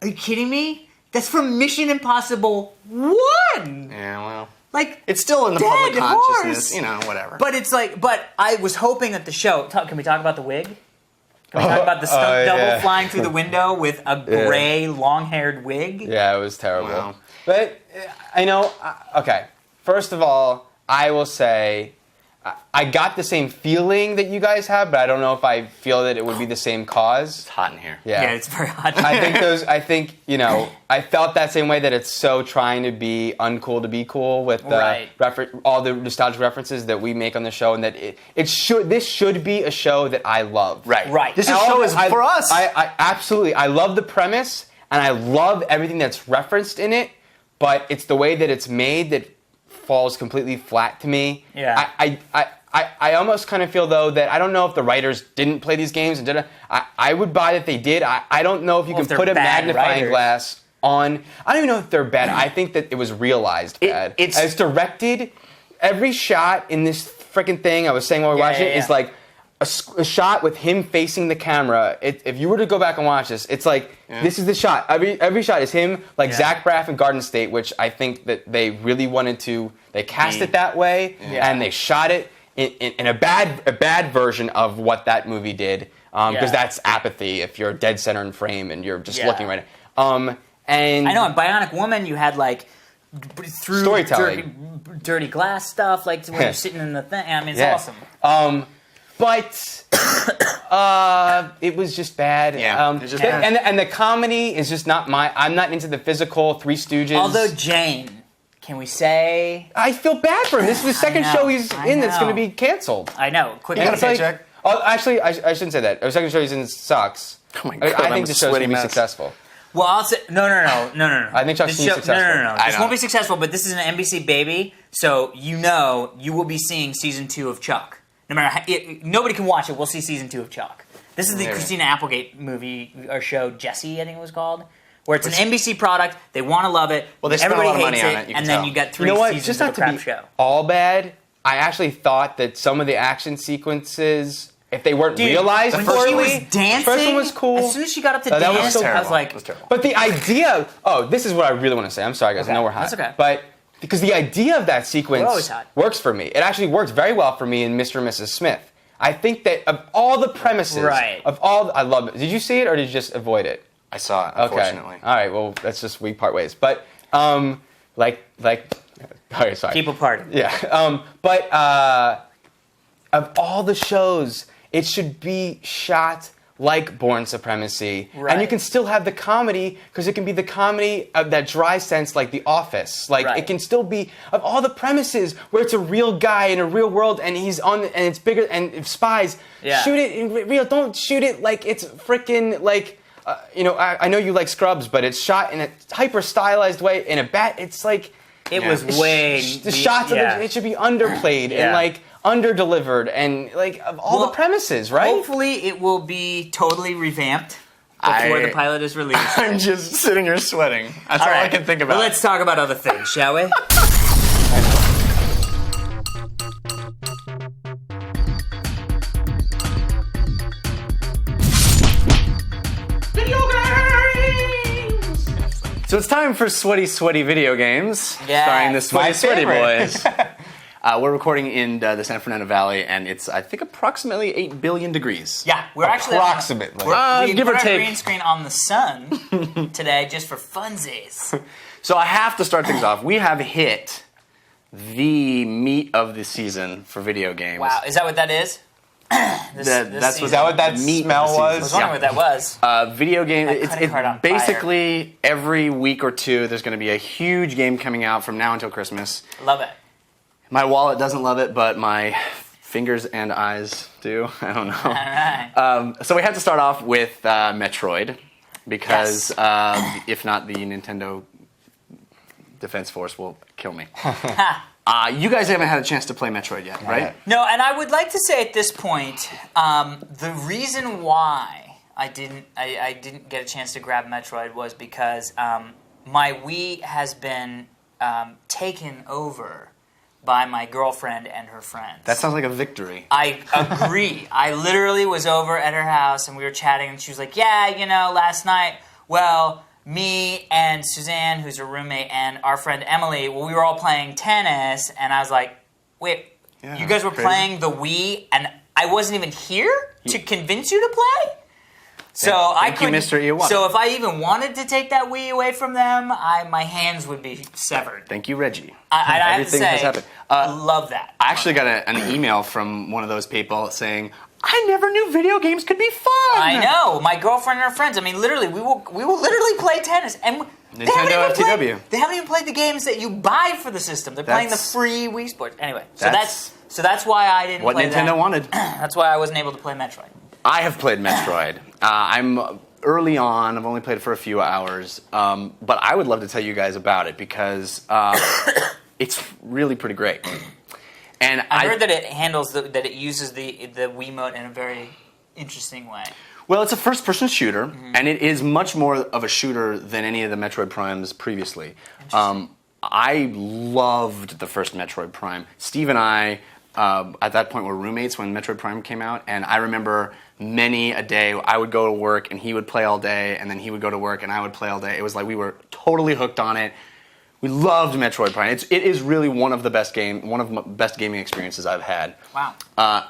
are you kidding me? That's from Mission Impossible 1! yeah, well, Like, it's still in the Dead public consciousness, horse. whatever. but it's like, but I was hoping that the show, can we talk about the wig? Can we talk about the stunt double yeah. flying through the window with a gray, long-haired wig? Yeah, it was terrible. Wow. But okay. First of all, I will say I got the same feeling that you guys have, but I don't know if I feel that it would be the same cause. It's hot in here. Yeah, it's very hot. I think I felt that same way that it's so trying to be uncool to be cool with the Right. all the nostalgic references that we make on the show, and that this should be a show that I love. Right. This And show all is the- for us. I absolutely. I love the premise, and I love everything that's referenced in it. but it's the way that it's made that falls completely flat to me. Yeah. I almost kind of feel, though, that I don't know if the writers didn't play these games and did. I would buy that they did. I don't know if you can put a magnifying glass on. I don't even know if they're bad. I think that it was realized bad. It's directed. Every shot in this freaking thing, I was saying while we were watching it, is like a shot with him facing the camera. If you were to go back and watch this, it's like this is the shot. Every shot is him, like Zach Braff in Garden State, which I think that they really wanted to. They cast it that way, and they shot it in a bad version of what that movie did, because that's apathy. If you're dead center in frame and you're just looking right at and I know in Bionic Woman you had like through storytelling, dirty glass stuff, like when you're sitting in the thing. I mean, it's awesome. But it was just bad. Yeah, it's just bad. And the comedy is just not I'm not into the physical Three Stooges. Although Jane, can we say? I feel bad for him. This is the second show he's in that's going to be canceled. I know. Quick, You got a paycheck? Actually, I shouldn't say that. The second show he's in sucks. Oh my God, I think the show's going to be successful. Well, I'll say no. I think Chuck's gonna be successful. No. This won't be successful, but this is an NBC baby, so you will be seeing season 2 of Chuck. No matter how, nobody can watch it. We'll see season 2 of Chuck. This is the Christina Applegate movie or show, Jessie, I think it was called, where it's an NBC product. They want to love it. Well, they spent a lot of money on it. And then you got 3 seasons Just of not a crap to be show. all bad. I actually thought that some of the action sequences, if they weren't realized when poorly, she was dancing, the first one was cool. As soon as she got up to that dance, was so I was like, it was terrible. But the idea, this is what I really want to say. I'm sorry, guys. I know we're hot. That's okay. But because the idea of that sequence always hot. works for me. It actually works very well for me in Mr. and Mrs. Smith. I think that of all the premises, I love it. Did you see it or did you just avoid it? I saw it, unfortunately. Okay. All right. Well, that's just we part ways. But okay, sorry. keep apart. Yeah. But of all the shows, it should be shot like Bourne Supremacy. Right. And you can still have the comedy, because it can be the comedy of that dry sense like The Office. Like, it can still be, of all the premises, where it's a real guy in a real world, and he's and it's bigger, and spies, shoot it in real, don't shoot it like it's freaking, like, I know you like Scrubs, but it's shot in a hyper-stylized way, in a it's like... It was way... The shots of it should be underplayed, and, like, under-delivered, and, like, of all the premises, right? Hopefully it will be totally revamped before the pilot is released. I'm just sitting here sweating. That's all I can think about. Well, let's talk about other things, shall we? So it's time for Sweaty Video Games, starring the Sweaty Boys. We're recording in the San Fernando Valley, and it's, I think, approximately 8 billion degrees. Yeah, we're actually... Approximately. We give or put our take. green screen on the sun today just for funsies. So I have to start things off. We have hit the meat of the season for video games. Wow, is that what that is? Is that what that smell was? I was wondering what that was. Video game. It's on basically every week or two there's going to be a huge game coming out from now until Christmas. Love it. My wallet doesn't love it, but my fingers and eyes do. I don't know. All right. So we had to start off with Metroid because if not, the Nintendo Defense Force will kill me. You guys haven't had a chance to play Metroid yet, right? No, and I would like to say at this point, the reason why I didn't get a chance to grab Metroid was because my Wii has been taken over by my girlfriend and her friends. That sounds like a victory. I agree. I literally was over at her house and we were chatting and she was like, last night, me and Suzanne, who's her roommate, and our friend Emily, we were all playing tennis, and I was like, wait, you guys were playing the Wii, and I wasn't even here to convince you to play? Thank you, Mr. Iwata. So if I even wanted to take that Wii away from them, my hands would be severed. Thank you, Reggie. I have to say, has happened. I love that. I actually got an email from one of those people saying, I never knew video games could be fun. I know. My girlfriend and her friends. I mean, literally, we will literally play tennis. And Nintendo FTW. They haven't even played the games that you buy for the system. They're playing the free Wii Sports. Anyway, so that's why I didn't play what Nintendo wanted. That's why I wasn't able to play Metroid. I have played Metroid. I'm early on. I've only played it for a few hours, but I would love to tell you guys about it because it's really pretty great. And I heard that it handles that it uses the Wiimote in a very interesting way. Well, it's a first-person shooter, and it is much more of a shooter than any of the Metroid Primes previously. I loved the first Metroid Prime. Steve and I, at that point, were roommates when Metroid Prime came out, and I remember many a day I would go to work, and he would play all day, and then he would go to work, and I would play all day. It was like we were totally hooked on it. We loved Metroid Prime. It is really one of the best gaming experiences I've had. Wow.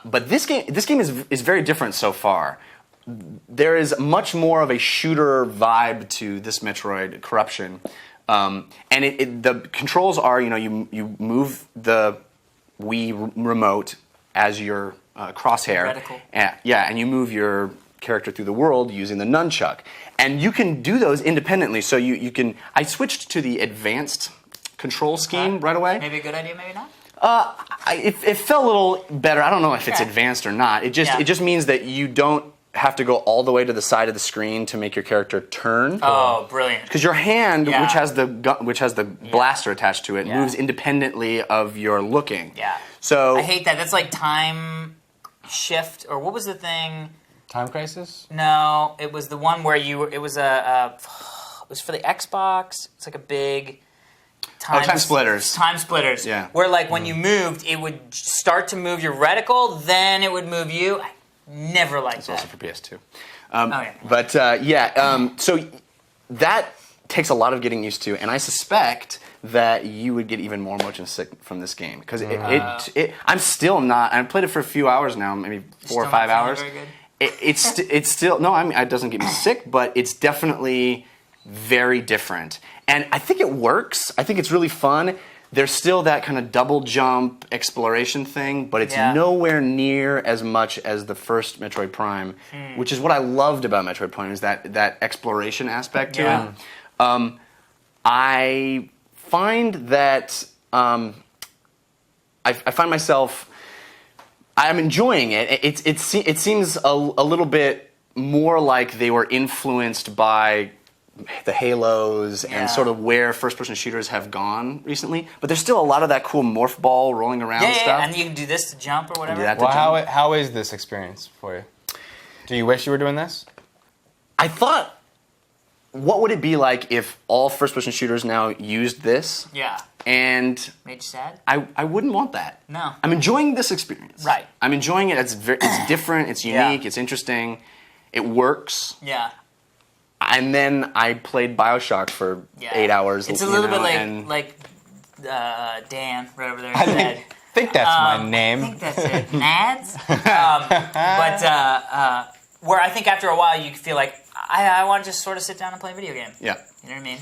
But this game is very different so far. There is much more of a shooter vibe to this Metroid Corruption, and the controls are you move the Wii remote as your crosshair, and you move your character through the world using the nunchuck, and you can do those independently. So you can. I switched to the advanced control scheme right away. Maybe a good idea, maybe not. It felt a little better. I don't know if it's advanced or not. It just means that you don't have to go all the way to the side of the screen to make your character turn. Oh, brilliant! Because your hand, which has the blaster attached to it, moves independently of your looking. Yeah. So I hate that. That's like time shift, or what was the thing? Time Crisis? No, it was the one where it was it was for the Xbox. It's like a big Time Splitters. Time Splitters. Yeah. Where like when you moved, it would start to move your reticle, then it would move you. I never liked it's that. also for PS2. But so that takes a lot of getting used to, and I suspect that you would get even more motion sick from this game because I'm still not. I've played it for a few hours now, maybe 4 or 5 hours. Very good? It's still no. I mean, it doesn't get me sick, but it's definitely very different, and I think it works. I think it's really fun. There's still that kind of double jump exploration thing, but it's nowhere near as much as the first Metroid Prime, which is what I loved about Metroid Prime, is that exploration aspect to it. I find that I find myself I'm enjoying it. It seems a little bit more like they were influenced by the Halos and sort of where first-person shooters have gone recently. But there's still a lot of that cool morph ball rolling around stuff. Yeah, and you can do this to jump or whatever. Well, how is this experience for you? Do you wish you were doing this? I thought, what would it be like if all first-person shooters now used this? Yeah. And made you sad? I wouldn't want that. No. I'm enjoying this experience. Right. I'm enjoying it. It's different. It's unique. It's interesting. It works. Yeah. And then I played Bioshock for 8 hours. It's a little bit like Dan right over there I said. think that's my name. I think that's it. Nads? Where I think after a while you feel like, I want to just sort of sit down and play a video game. Yeah. You know what I mean?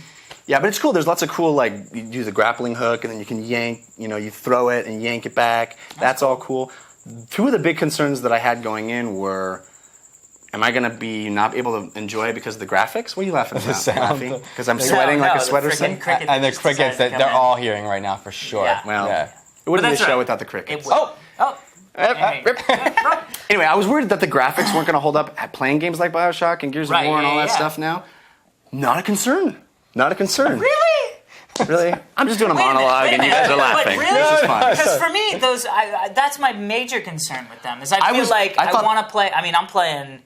Yeah, but it's cool. There's lots of cool, like, you do the grappling hook, and then you can yank, you throw it and yank it back. That's all cool. Two of the big concerns that I had going in were, am I going to be not able to enjoy it because of the graphics? What are you laughing about? Laughing? Because I'm sweating like a sweater snake? And the crickets that they're all hearing right now for sure. Yeah. Well, it wouldn't be a show without the crickets. Anyway, I was worried that the graphics weren't going to hold up at playing games like Bioshock and Gears of War and all that stuff now. Not a concern. Not a concern. Really? Really? I'm just doing a monologue and you guys are laughing. Really? This is fun. Because for me, that's my major concern with them. Is I want to play. I mean, I'm playing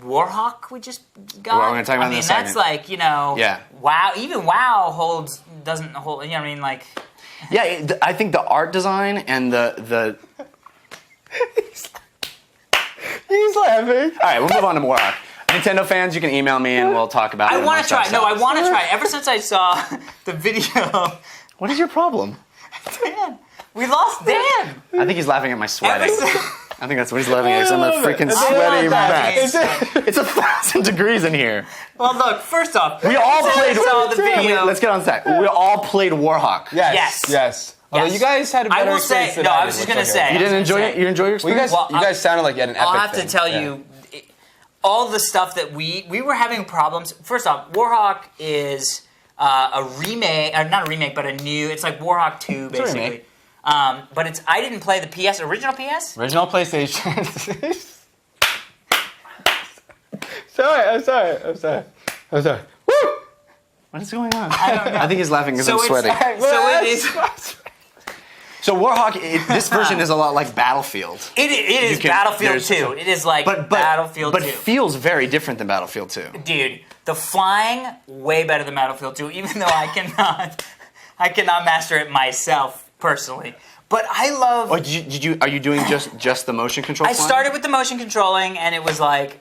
Warhawk. We just got. Well, we're going to talk about that in a second. That's like WoW. Even WoW doesn't hold. You know what I mean? Like. Yeah, I think the art design and the He's laughing. All right, we'll move on to Warhawk. Nintendo fans, you can email me and we'll talk about it. I want to try. No, I want to try. Ever since I saw the video. What is your problem? Dan. We lost Dan. I think he's laughing at my sweating. I think that's what he's laughing at. I'm a freaking sweaty mess. It's 1,000 degrees in here. Well, look. First off, we all played. Saw the video. Let's get on set. We all played Warhawk. Yes. Although you guys had a better experience than I was just going to say. You didn't enjoy it? You enjoy your experience? You guys sounded like you had an epic I'll have to tell you, all the stuff that we were having problems. First off, Warhawk is a remake, not a remake, but a new. It's like Warhawk 2, basically. But I didn't play the original PS. Original PlayStation. I'm sorry. Woo! What is going on? I don't know. I think he's laughing because I'm sweating. So it is. So Warhawk, this version is a lot like Battlefield. It is Battlefield 2. It is like Battlefield 2. But feels very different than Battlefield 2. Dude, the flying, way better than Battlefield 2, even though I cannot master it myself, personally. But I love... Oh, are you doing just the motion control I flying? started with the motion controlling, and it was like,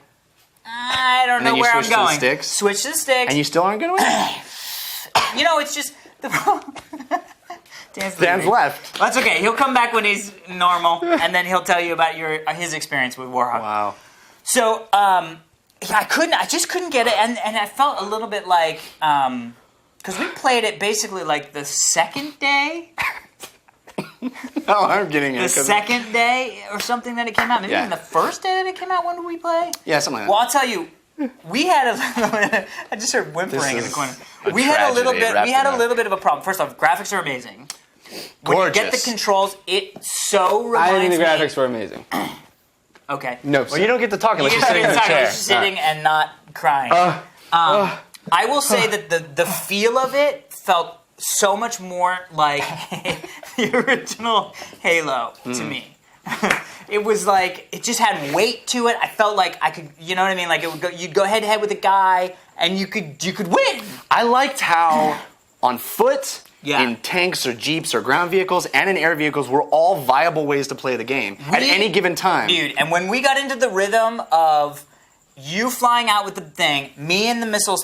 I don't know where I'm going. Switch to the sticks? Switch to the sticks. And you still aren't going to win? You know, it's just... Dan's left. That's okay. He'll come back when he's normal, and then he'll tell you about his experience with Warhawk. Wow. So, I just couldn't get it, and I felt a little bit like, because we played it basically like the second day. Oh, I'm getting it. The second day or something that it came out. Maybe even the first day that it came out. When did we play? Yeah, something like Well, that. I'll tell you. We had I just heard whimpering in the corner. We had a little bit of a problem. First off, graphics are amazing. When Gorgeous. you get the controls, it so reminds I think the me. graphics were amazing. Okay. No, Well, you don't get to talk unless you're sitting in the chair. Just sitting and not crying. I will say that the feel of it felt so much more like the original Halo to me. It was like, it just had weight to it. I felt like I could, you know what I mean? Like you'd go head to head with a guy and you could win. I liked how on foot, Yeah. in tanks or jeeps or ground vehicles, and in air vehicles were all viable ways to play the game at any given time. Dude, and when we got into the rhythm of you flying out with the thing, me in the missile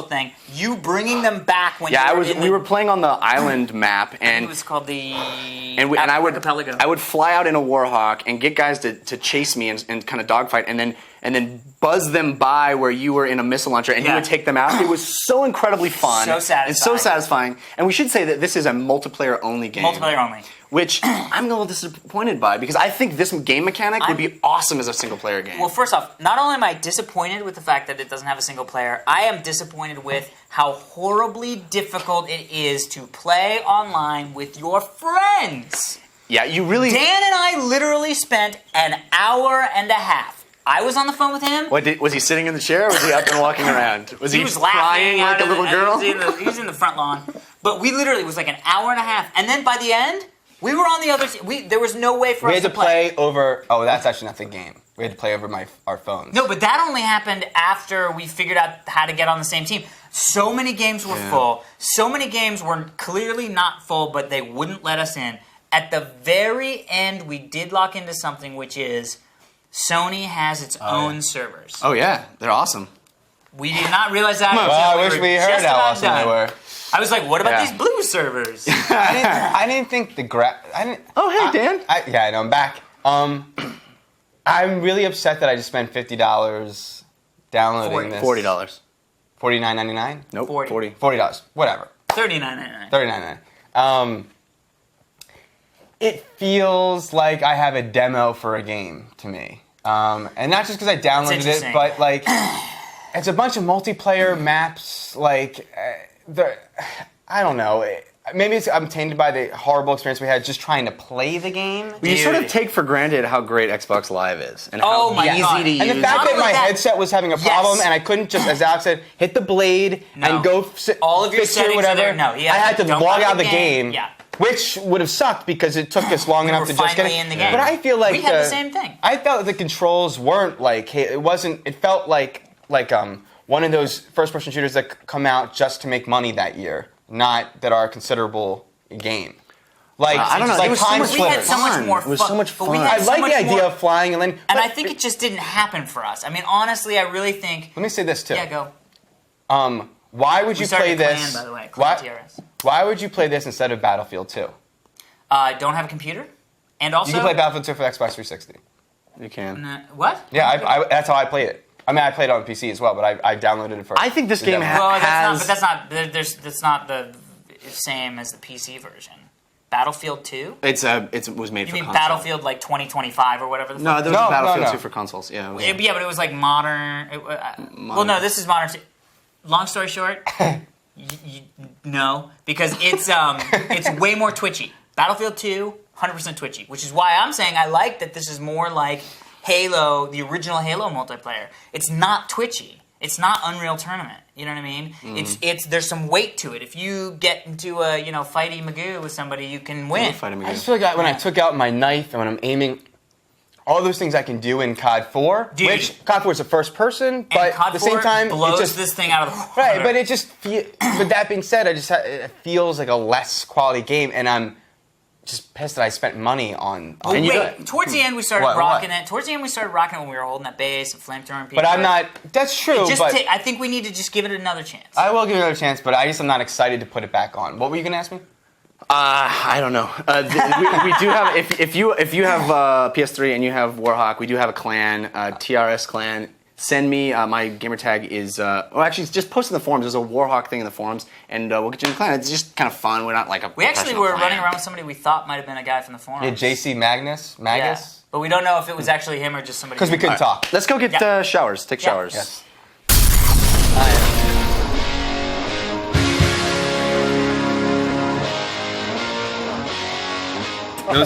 thing, you bringing them back when we were playing on the island map, and it was called the I would fly out in a Warhawk and get guys to chase me and kind of dogfight, and then buzz them by where you were in a missile launcher, and you would take them out. It was so incredibly fun. So satisfying. And so satisfying. And we should say that this is a multiplayer-only game. Multiplayer-only. Which I'm a little disappointed by, because I think this game mechanic would be awesome as a single-player game. Well, first off, not only am I disappointed with the fact that it doesn't have a single player, I am disappointed with how horribly difficult it is to play online with your friends. Yeah, you really... Dan and I literally spent an hour and a half. I was on the phone with him. Was he sitting in the chair, or was he up and walking around? Was he was laughing crying like a little girl? He was in the front lawn. But we literally, it was like an hour and a half. And then by the end, we were on the other side. There was no way for us to play. We had to play over... Oh, that's actually not the game. We had to play over our phones. No, but that only happened after we figured out how to get on the same team. So many games were full. So many games were clearly not full, but they wouldn't let us in. At the very end, we did lock into something, which is Sony has its own servers. Oh, yeah. They're awesome. We did not realize that. Well, I wish we heard how awesome they were. I was like, what about these blue servers? I didn't think the Oh, hey, Dan. I know, I'm back. I'm really upset that I just spent $50 downloading this. $40. $49.99? Nope, 40. $40. Whatever. $39.99. $39.99. It feels like I have a demo for a game to me. And not just because I downloaded it, but like, it's a bunch of multiplayer maps. Like, I don't know. Maybe I'm tainted by the horrible experience we had just trying to play the game. Well, you sort of take for granted how great Xbox Live is, and how my easy God. to use. And the fact that my headset was having a problem, and I couldn't just, as Alex said, hit the blade and go all of your fix it or settings whatever. are there. No, I had to log out of the game. Yeah. Which would have sucked because it took us long enough to just get it. In the game. But I feel like we had the same thing. I felt the controls weren't like it wasn't. It felt like one of those first-person shooters that come out just to make money that year, not that are a considerable game. Like I don't know. Like it was so much we had so much more It was fun. so much But fun. we had I so like much the idea more- of flying and then. And I think it just didn't happen for us. I mean, honestly, I really think. Let me say this too. Yeah, go. Why would you play this? Clan, by the way. Clan TRS. Why would you play this instead of Battlefield 2? Don't have a computer, and also You can play Battlefield 2 for Xbox 360. You can. What? Yeah, that's how I played it. I mean, I played it on PC as well, but I downloaded it first. I think this game Well, has. that's not the same as the PC version. Battlefield 2? It was made You for mean console. Battlefield like 2025 or whatever the No, fuck? there was a Battlefield no. 2 for consoles. Yeah. Yeah, but it was like modern. Well, no, this is modern. Long story short, no, because it's way more twitchy. Battlefield 2, 100% twitchy, which is why I'm saying I like that this is more like Halo, the original Halo multiplayer. It's not twitchy. It's not Unreal Tournament. You know what I mean? It's there's some weight to it. If you get into a fighty Magoo with somebody, you can win. I just feel like when I took out my knife and when I'm aiming, all those things I can do in COD 4, Dude. which COD 4 is a first person, but And COD at the same 4 time, blows it just this thing out of the water. right. But it just with that being said, it feels like a less quality game, and I'm just pissed that I spent money on. Well, and wait, towards the end we started What? rocking it. Towards the end we started rocking it when we were holding that base and flamethrowing people. But I'm not. That's true. But I think we need to just give it another chance. I will give it another chance, but I'm not excited to put it back on. What were you gonna ask me? I don't know. We do have if you have PS3 and you have Warhawk, we do have a clan, TRS clan. Send me my gamer tag is actually just post in the forums. There's a Warhawk thing in the forums, and we'll get you in the clan. It's just kind of fun. We're not like a We actually professional were clan. running around with somebody we thought might have been a guy from the forums. Yeah, JC Magus. Yeah. But we don't know if it was actually him or just somebody. Because we couldn't talk. Let's go get Yeah. showers. Take showers. Yes.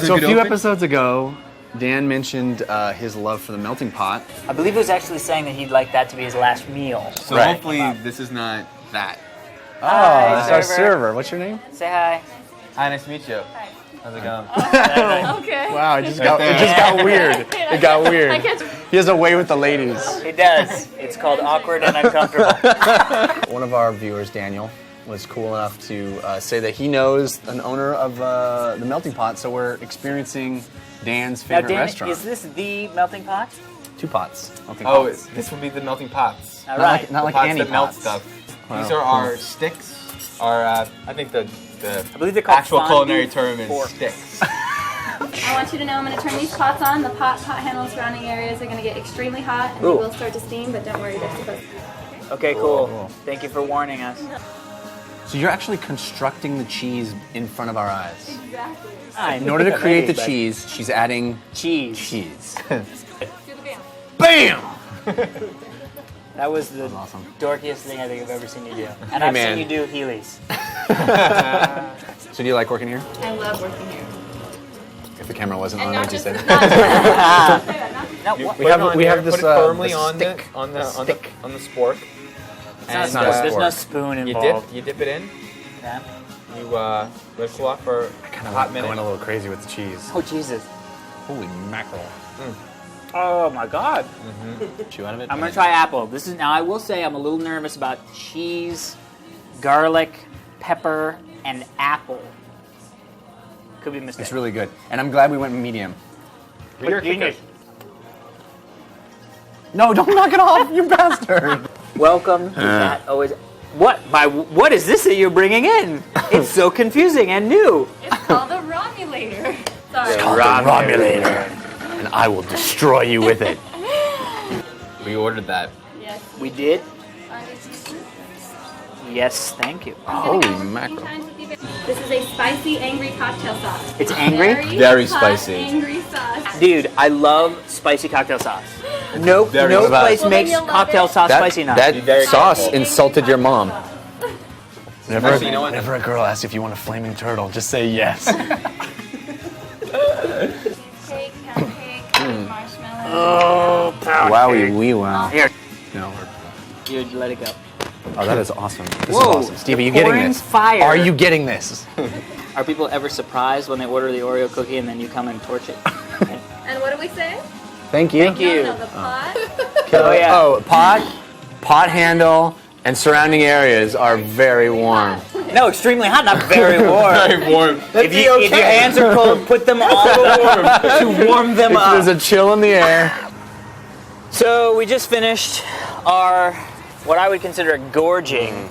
So a few episodes ago, Dan mentioned his love for the melting pot. I believe he was actually saying that he'd like that to be his last meal. So Right. hopefully this is not that. Oh, that's our server. What's your name? Say hi. Hi, nice to meet you. How's it going? Okay. Wow, it just got weird. It got weird. I can't. He has a way with the ladies. He does. It's called awkward and uncomfortable. One of our viewers, Daniel, was cool enough to say that he knows an owner of the melting pot, so we're experiencing Dan's Now, favorite Dan, restaurant. is this the melting pot? 2 pots. Melting Oh, pots. this will be the melting pots. All Not right. like, not like pots Annie that melt pots. stuff. Wow. These are our sticks. Our I think the I believe they're called actual fondue culinary term is forks. sticks. I want you to know I'm going to turn these pots on. The pot handle and surrounding areas are going to get extremely hot, and they Ooh. will start to steam. But don't worry, they're supposed to. Okay, cool. Thank you for warning us. So you're actually constructing the cheese in front of our eyes. Exactly. In order to create the cheese, she's adding Cheese. cheese. Do the bam. Bam! That was the awesome. dorkiest thing I think I've ever seen you do. And I've man. seen you do Heelys. So do you like working here? I love working here. If the camera wasn't And on, not would you just say not that? just- say that, not just- No, what? We have this put it firmly this on stick. the spork. It's not not a there's no sport. spoon You involved. dip it in. Okay. You let it cool off for a hot minute. Going a little crazy with the cheese. Oh, Jesus. Holy mackerel. Oh, my God. Chew out of it. I'm going to try apple. Now, I will say I'm a little nervous about cheese, garlic, pepper, and apple. Could be a mistake. It's really good. And I'm glad we went medium. You're genius. No, don't knock it off, you bastard. Welcome to that always. What is this that you're bringing in? It's so confusing and new. It's called a Romulator. Sorry. Romulator. And I will destroy you with it. We ordered that. Yes. We did. This Yes, thank you. Holy mackerel. This is a spicy, angry cocktail sauce. It's angry? Very hot, spicy. Angry sauce. Dude, I love spicy cocktail sauce. No Very place Well, then makes you'll love cocktail it. sauce spicy enough. That sauce insulted your mom. Whenever, Actually, you know what? whenever a girl asks if you want a flaming turtle, just say yes. Cake, cupcake, marshmallow. Wowie wee wow. Here, No, dude, let it go. oh, that is awesome. This Whoa, is awesome. Steve, are you getting pouring this? fire. Are you getting this? Are people ever surprised when they order the Oreo cookie and then you come and torch it? And what do we say? Thank you. Thank you. No, the pot. Oh, yeah. Oh, pot handle, and surrounding areas are very warm. No, extremely hot, not very warm. Very warm. If your hands are cold, put them on warm to warm them There's up. a chill in the air. So we just finished our, what I would consider gorging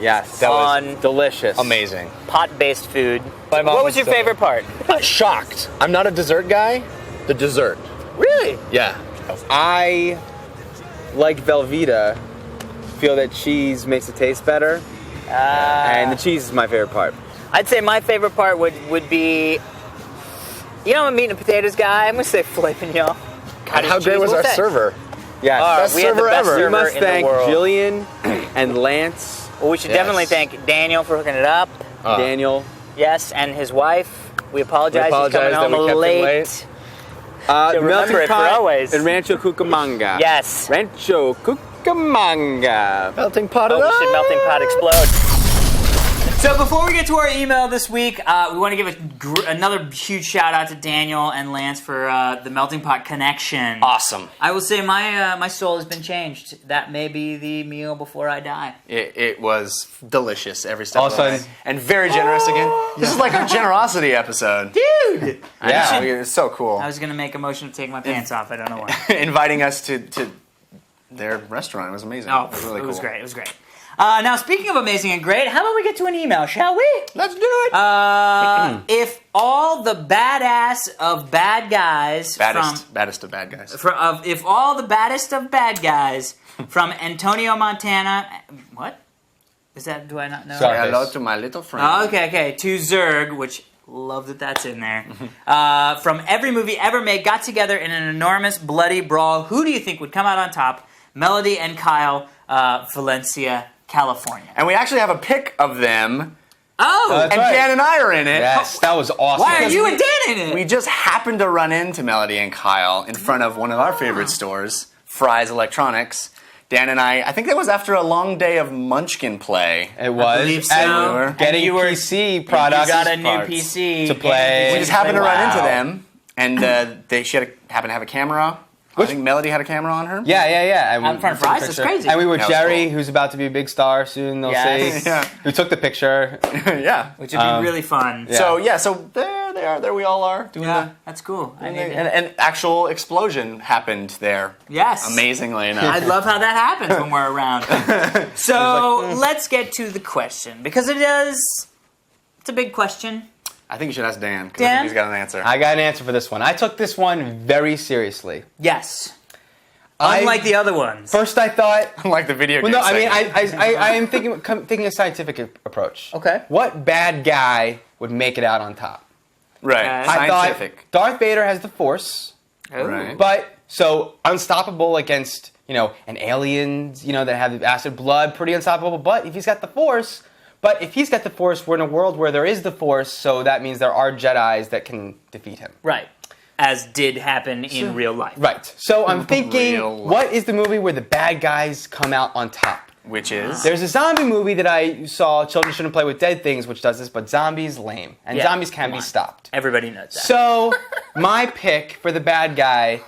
Yes, that was on delicious. Amazing. pot-based food. My mom What was was your so- favorite part? Shocked. I'm not a dessert guy. The dessert. Really? Yeah. I like Velveeta. Feel that cheese makes it taste better, and the cheese is my favorite part. I'd say my favorite part would be, you know, I'm a meat and potatoes guy. I'm gonna say filet mignon. Cottage How great cheese, was we'll our say. server? Yes, Best we had the server best ever. server we must in the thank world. Jillian and Lance, Well, we should Yes. definitely thank Daniel for hooking it up. Daniel. Yes, and his wife. We apologize. We apologize He's coming that home we kept him late. late. She'll remember it for always. in Rancho Cucamonga. Yes. Rancho Cucamonga. Melting pot. Oh, we should melting pot explode. So before we get to our email this week, we want to give another huge shout out to Daniel and Lance for the melting pot connection. Awesome. I will say my soul has been changed. That may be the meal before I die. It was delicious every step All of of the a way. sudden- And very generous again. This is like our generosity episode. Dude! Yeah. It's so cool. I was going to make a motion to take my pants off. I don't know why. Inviting us to their restaurant. It was amazing. Oh, it was really it was cool. great. It was great. Now, speaking of amazing and great, how about we get to an email, shall we? Let's do it. If all the badass of bad guys Baddest of bad guys. if all the baddest of bad guys from Antonio Montana, what is that? Do I not know? Sorry. Hello to my little friend. Oh, okay, to Zurg, which love that's in there. From every movie ever made, got together in an enormous bloody brawl. Who do you think would come out on top? Melody and Kyle, Valencia, California. And we actually have a pic of them, Oh, That's and right. Dan and I are in it. Yes, that was awesome. why are you and Dan in it? We just happened to run into Melody and Kyle in front of one of our favorite stores, Fry's Electronics. Dan and I think that was after a long day of Munchkin play. It was. believe so. And We were. getting you were- PC products You got a new parts PC to play. We just happened to run into Wow. them, and she happened to have a camera. I think Melody had a camera on her. Yeah. And Out in front of we took a Fry's? That's picture. crazy. And we were That was Jerry, cool. who's about to be a big star soon, they'll Yes. see. Yeah. Who took the picture. Yeah. Which would be really fun. Yeah. So there they are. There we all are doing Yeah, that's cool. I need to- an actual explosion happened there. Yes. Amazingly enough. I love how that happens when we're around. So let's get to the question because it's a big question. I think you should ask Dan, because I Dan? think he's got an answer. I got an answer for this one. I took this one very seriously. Yes. Unlike the other ones. First, I thought. Like the video Well, game no, I mean, segment. I am thinking a scientific approach. Okay. What bad guy would make it out on top? Right. Okay. I Scientific. thought Darth Vader has the Force, Ooh. Right. but so unstoppable against an aliens that have acid blood, pretty unstoppable. But if he's got the Force, we're in a world where there is the Force, so that means there are Jedis that can defeat him. Right. As did happen in real life. Right. So I'm thinking, Real life. what is the movie where the bad guys come out on top? Which is? There's a zombie movie that I saw, Children Shouldn't Play with Dead Things, which does this, but zombies lame. And Yeah, zombies can come be on. stopped. Everybody knows that. So, my pick for the bad guy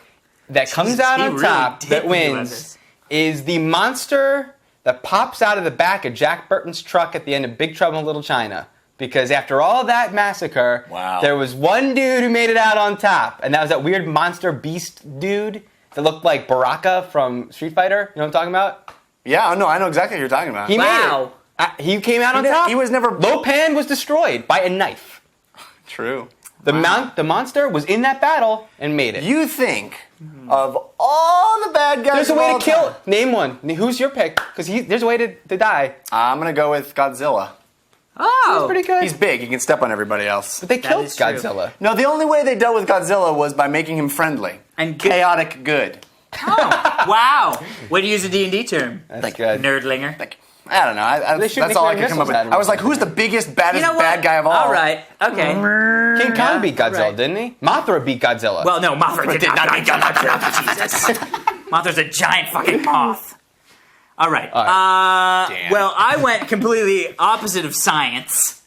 that comes Jesus, out he on really top, did that think about wins, this. is the monster that pops out of the back of Jack Burton's truck at the end of Big Trouble in Little China. Because after all that massacre, Wow. there was one dude who made it out on top. And that was that weird monster beast dude that looked like Baraka from Street Fighter. You know what I'm talking about? Yeah, no, I know exactly what you're talking about. He Wow. made it. He came out on ne- top. he was never- Lopan was destroyed by a knife. True. The monster was in that battle and made it. You think of all the bad guys There's a of way all to kill. time. Name one. Who's your pick? Because there's a way to die. I'm going to go with Godzilla. Oh. Pretty good. He's big. He can step on everybody else. But they killed is true. Godzilla. No, the only way they dealt with Godzilla was by making him friendly. And Chaotic good. Oh, wow. Way to use a D&D term. That's good. Nerdlinger. Like, I don't know. They shoot That's all I nuclear could come up with. missiles at him I was or like, who's the biggest, baddest You know what? bad guy of all? All right. Okay. King Kong beat Godzilla, right. didn't he? Mothra beat Godzilla. Well, no, Mothra did not beat Godzilla. Jesus. Mothra's a giant fucking moth. All right. Damn. Well, I went completely opposite of science,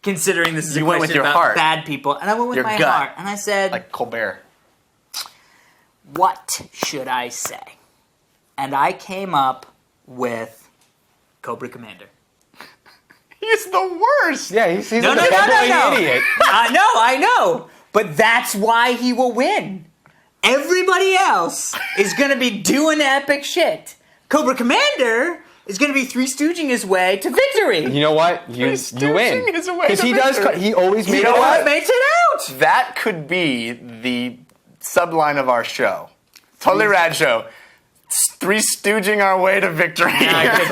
considering this is a You went question with your about heart. bad people, and I went with Your my gut. heart, and I said, Like Colbert. "What should I say?" And I came up with Cobra Commander. He's the worst. yeah, he's No, a no, no, bumbling no, no. idiot. I know, but that's why he will win. Everybody else is going to be doing epic shit. Cobra Commander is going to be Three Stooging his way to victory. You know what? You win. Stooging his way Because to he does. victory. He always made know it what? out. Makes it out. That could be the subline of our show. Totally rad show. Three stooging our way to victory. Yeah, you could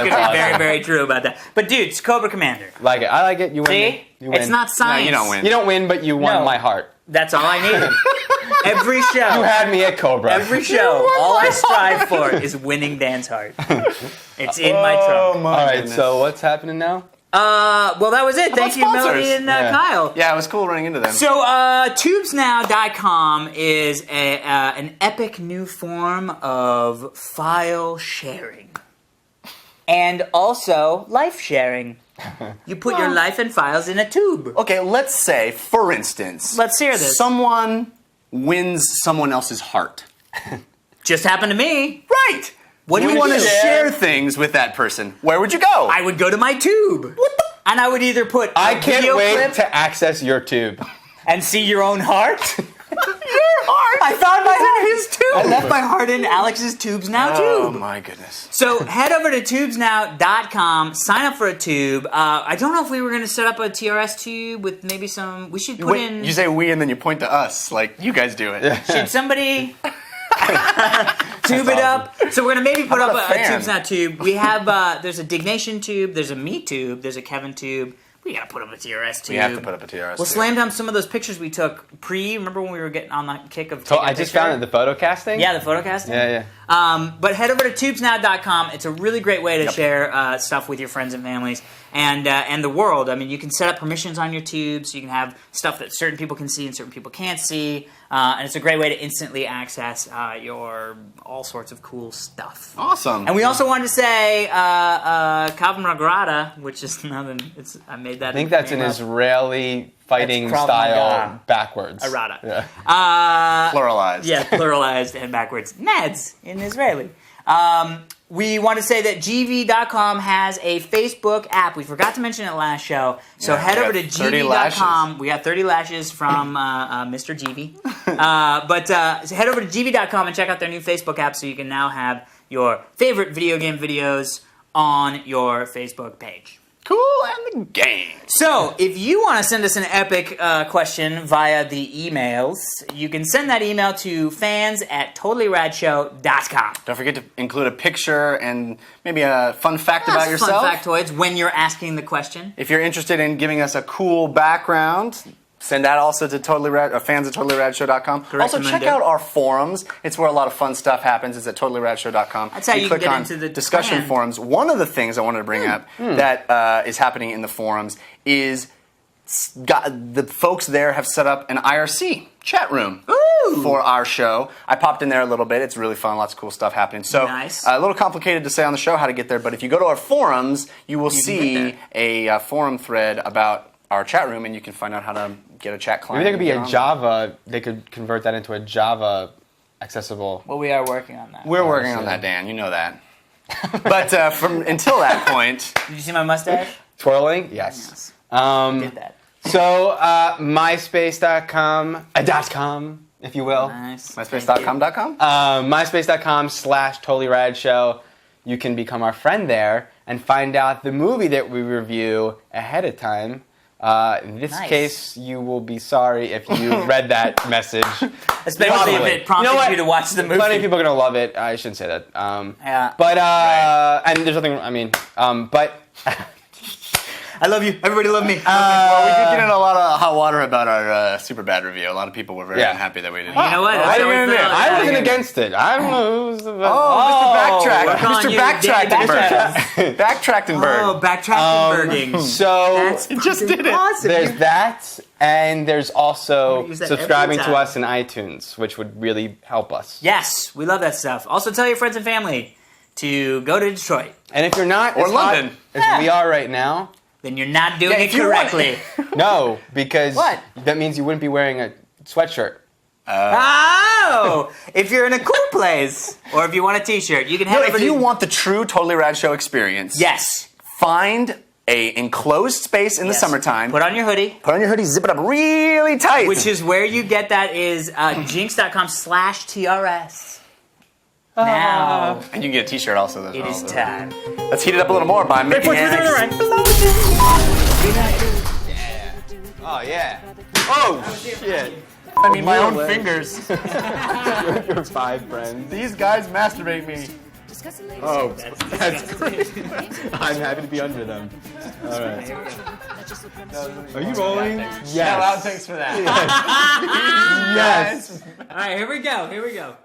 be awesome. very, very true about that. But dude, it's Cobra Commander. Like it. I like it. You win. See? You win. It's not science. you don't win. You don't win, but you won No. my heart. That's all I needed. Every show. You had me at Cobra. Every show. All I strive for is winning Dan's heart. It's in my trunk. Oh my All right. goodness. So what's happening now? Well, that was it. Thank you, sponsors? Melody and Kyle. Yeah, it was cool running into them. So, tubesnow.com is an epic new form of file sharing. And also life sharing. You put your life and files in a tube. Okay, let's say, for instance, Let's hear this. someone wins someone else's heart. Just happened to me. Right. What do you want to share things with that person? Where would you go? I would go to my tube. And I would either put a I can't video wait clip to access your tube. and see your own heart. Your heart. I found my heart. His tube. I left my heart in Alex's Tubes Now Oh tube. my goodness. So head over to tubesnow.com, sign up for a tube. I don't know if we were going to set up a TRS tube with maybe some. We should put in. You say we and then you point to us like you guys do it. Should somebody tube it up? So we're going to maybe put How up about a a fan? Tubes Now tube. We have there's a Dignation tube, there's a Me tube, there's a Kevin tube. We got to put up a TRS tube. We have to put up a TRS. We'll tube. slam down some of those pictures we took remember when we were getting on the kick of So taking a I just picture? found it, the photo casting? Yeah, the photo casting. Yeah. But head over to tubesnow.com. It's a really great way to share stuff with your friends and families and the world. I mean, you can set up permissions on your tubes. You can have stuff that certain people can see and certain people can't see. And it's a great way to instantly access your all sorts of cool stuff. Awesome. And we also wanted to say Kavim which is nothing. I made that. I think that's an Israeli fighting That's Krav style Maga. backwards. Arada. Yeah. pluralized. Yeah, pluralized and backwards. Nads in Israeli. We want to say that GV.com has a Facebook app. We forgot to mention it last show. So Yeah, head we over to got 30 GV.com. We got 30 lashes from Mr. GV. So head over to GV.com and check out their new Facebook app so you can now have your favorite video game videos on your Facebook page. Cool and the game. So, if you want to send us an epic question via the emails, you can send that email to fans@totallyradshow.com. Don't forget to include a picture and maybe a fun fact about yourself. Fun factoids when you're asking the question. If you're interested in giving us a cool background, send that also to fans@totallyradshow.com. Also, check Recommend it. out our forums. It's where a lot of fun stuff happens. It's at totallyradshow.com. That's how you click can get on into the discussion clan. forums. One of the things I wanted to bring up that is happening in the forums is the folks there have set up an IRC chat room for our show. I popped in there a little bit. It's really fun. Lots of cool stuff happening. So Nice. a little complicated to say on the show how to get there, but if you go to our forums, you will can see get a forum thread about our chat room, and you can find out how to get a chat client. Maybe there could be and a get on Java, they could convert that into a Java accessible. Well, we are working on that. there. We're working on so- that, Dan. You know that. But until that point, Did you see my mustache? Twirling? Yes. Did that. So, myspace.com, .com, if you will. Nice. myspace.com.com. myspace.com/totallyradshow. You can become our friend there and find out the movie that we review ahead of time. In this Nice. case, you will be sorry if you read that message. Especially if it prompted You know what? you to watch the movie. Plenty of people are going to love it. I shouldn't say that. Yeah. But, and there's nothing, but... I love you. Everybody love me. Well, we did get in a lot of hot water about our super bad review. A lot of people were very Yeah. unhappy that we didn't. You know what? I, That's how we didn't, felt. I wasn't against it. I don't know. It was the Oh, Mr. Backtrack. we're calling Mr. you Backtrackenberg. Backtrackenberg. Oh, backtracking. So That's just did it. awesome. there's that, and there's I'm gonna also use that subscribing every to time. us in iTunes, which would really help us. Yes, we love that stuff. Also, tell your friends and family to go to Detroit. And if you're not Or as hot London. as Yeah. we are right now, Then you're not doing Yeah, it if you want- correctly. no, because What? that means you wouldn't be wearing a sweatshirt. Oh! If you're in a cool place, or if you want a T-shirt, you can head No, over if you to... want the true Totally Rad Show experience, Yes. find a enclosed space in the Yes. summertime. Put on your hoodie. Put on your hoodie, zip it up really tight. Which is where you get that is jinx.com/TRS. Now, and you can get a T-shirt also. That's it is also- time. Let's heat it up a little more by making an Oh, yeah. Oh, shit. I mean, my own fingers. Your 5 friends. These guys masturbate me. Oh, that's great. I'm happy to be under them. All right. Are you rolling? Yes. Outtakes for that. Yes. All right, here we go.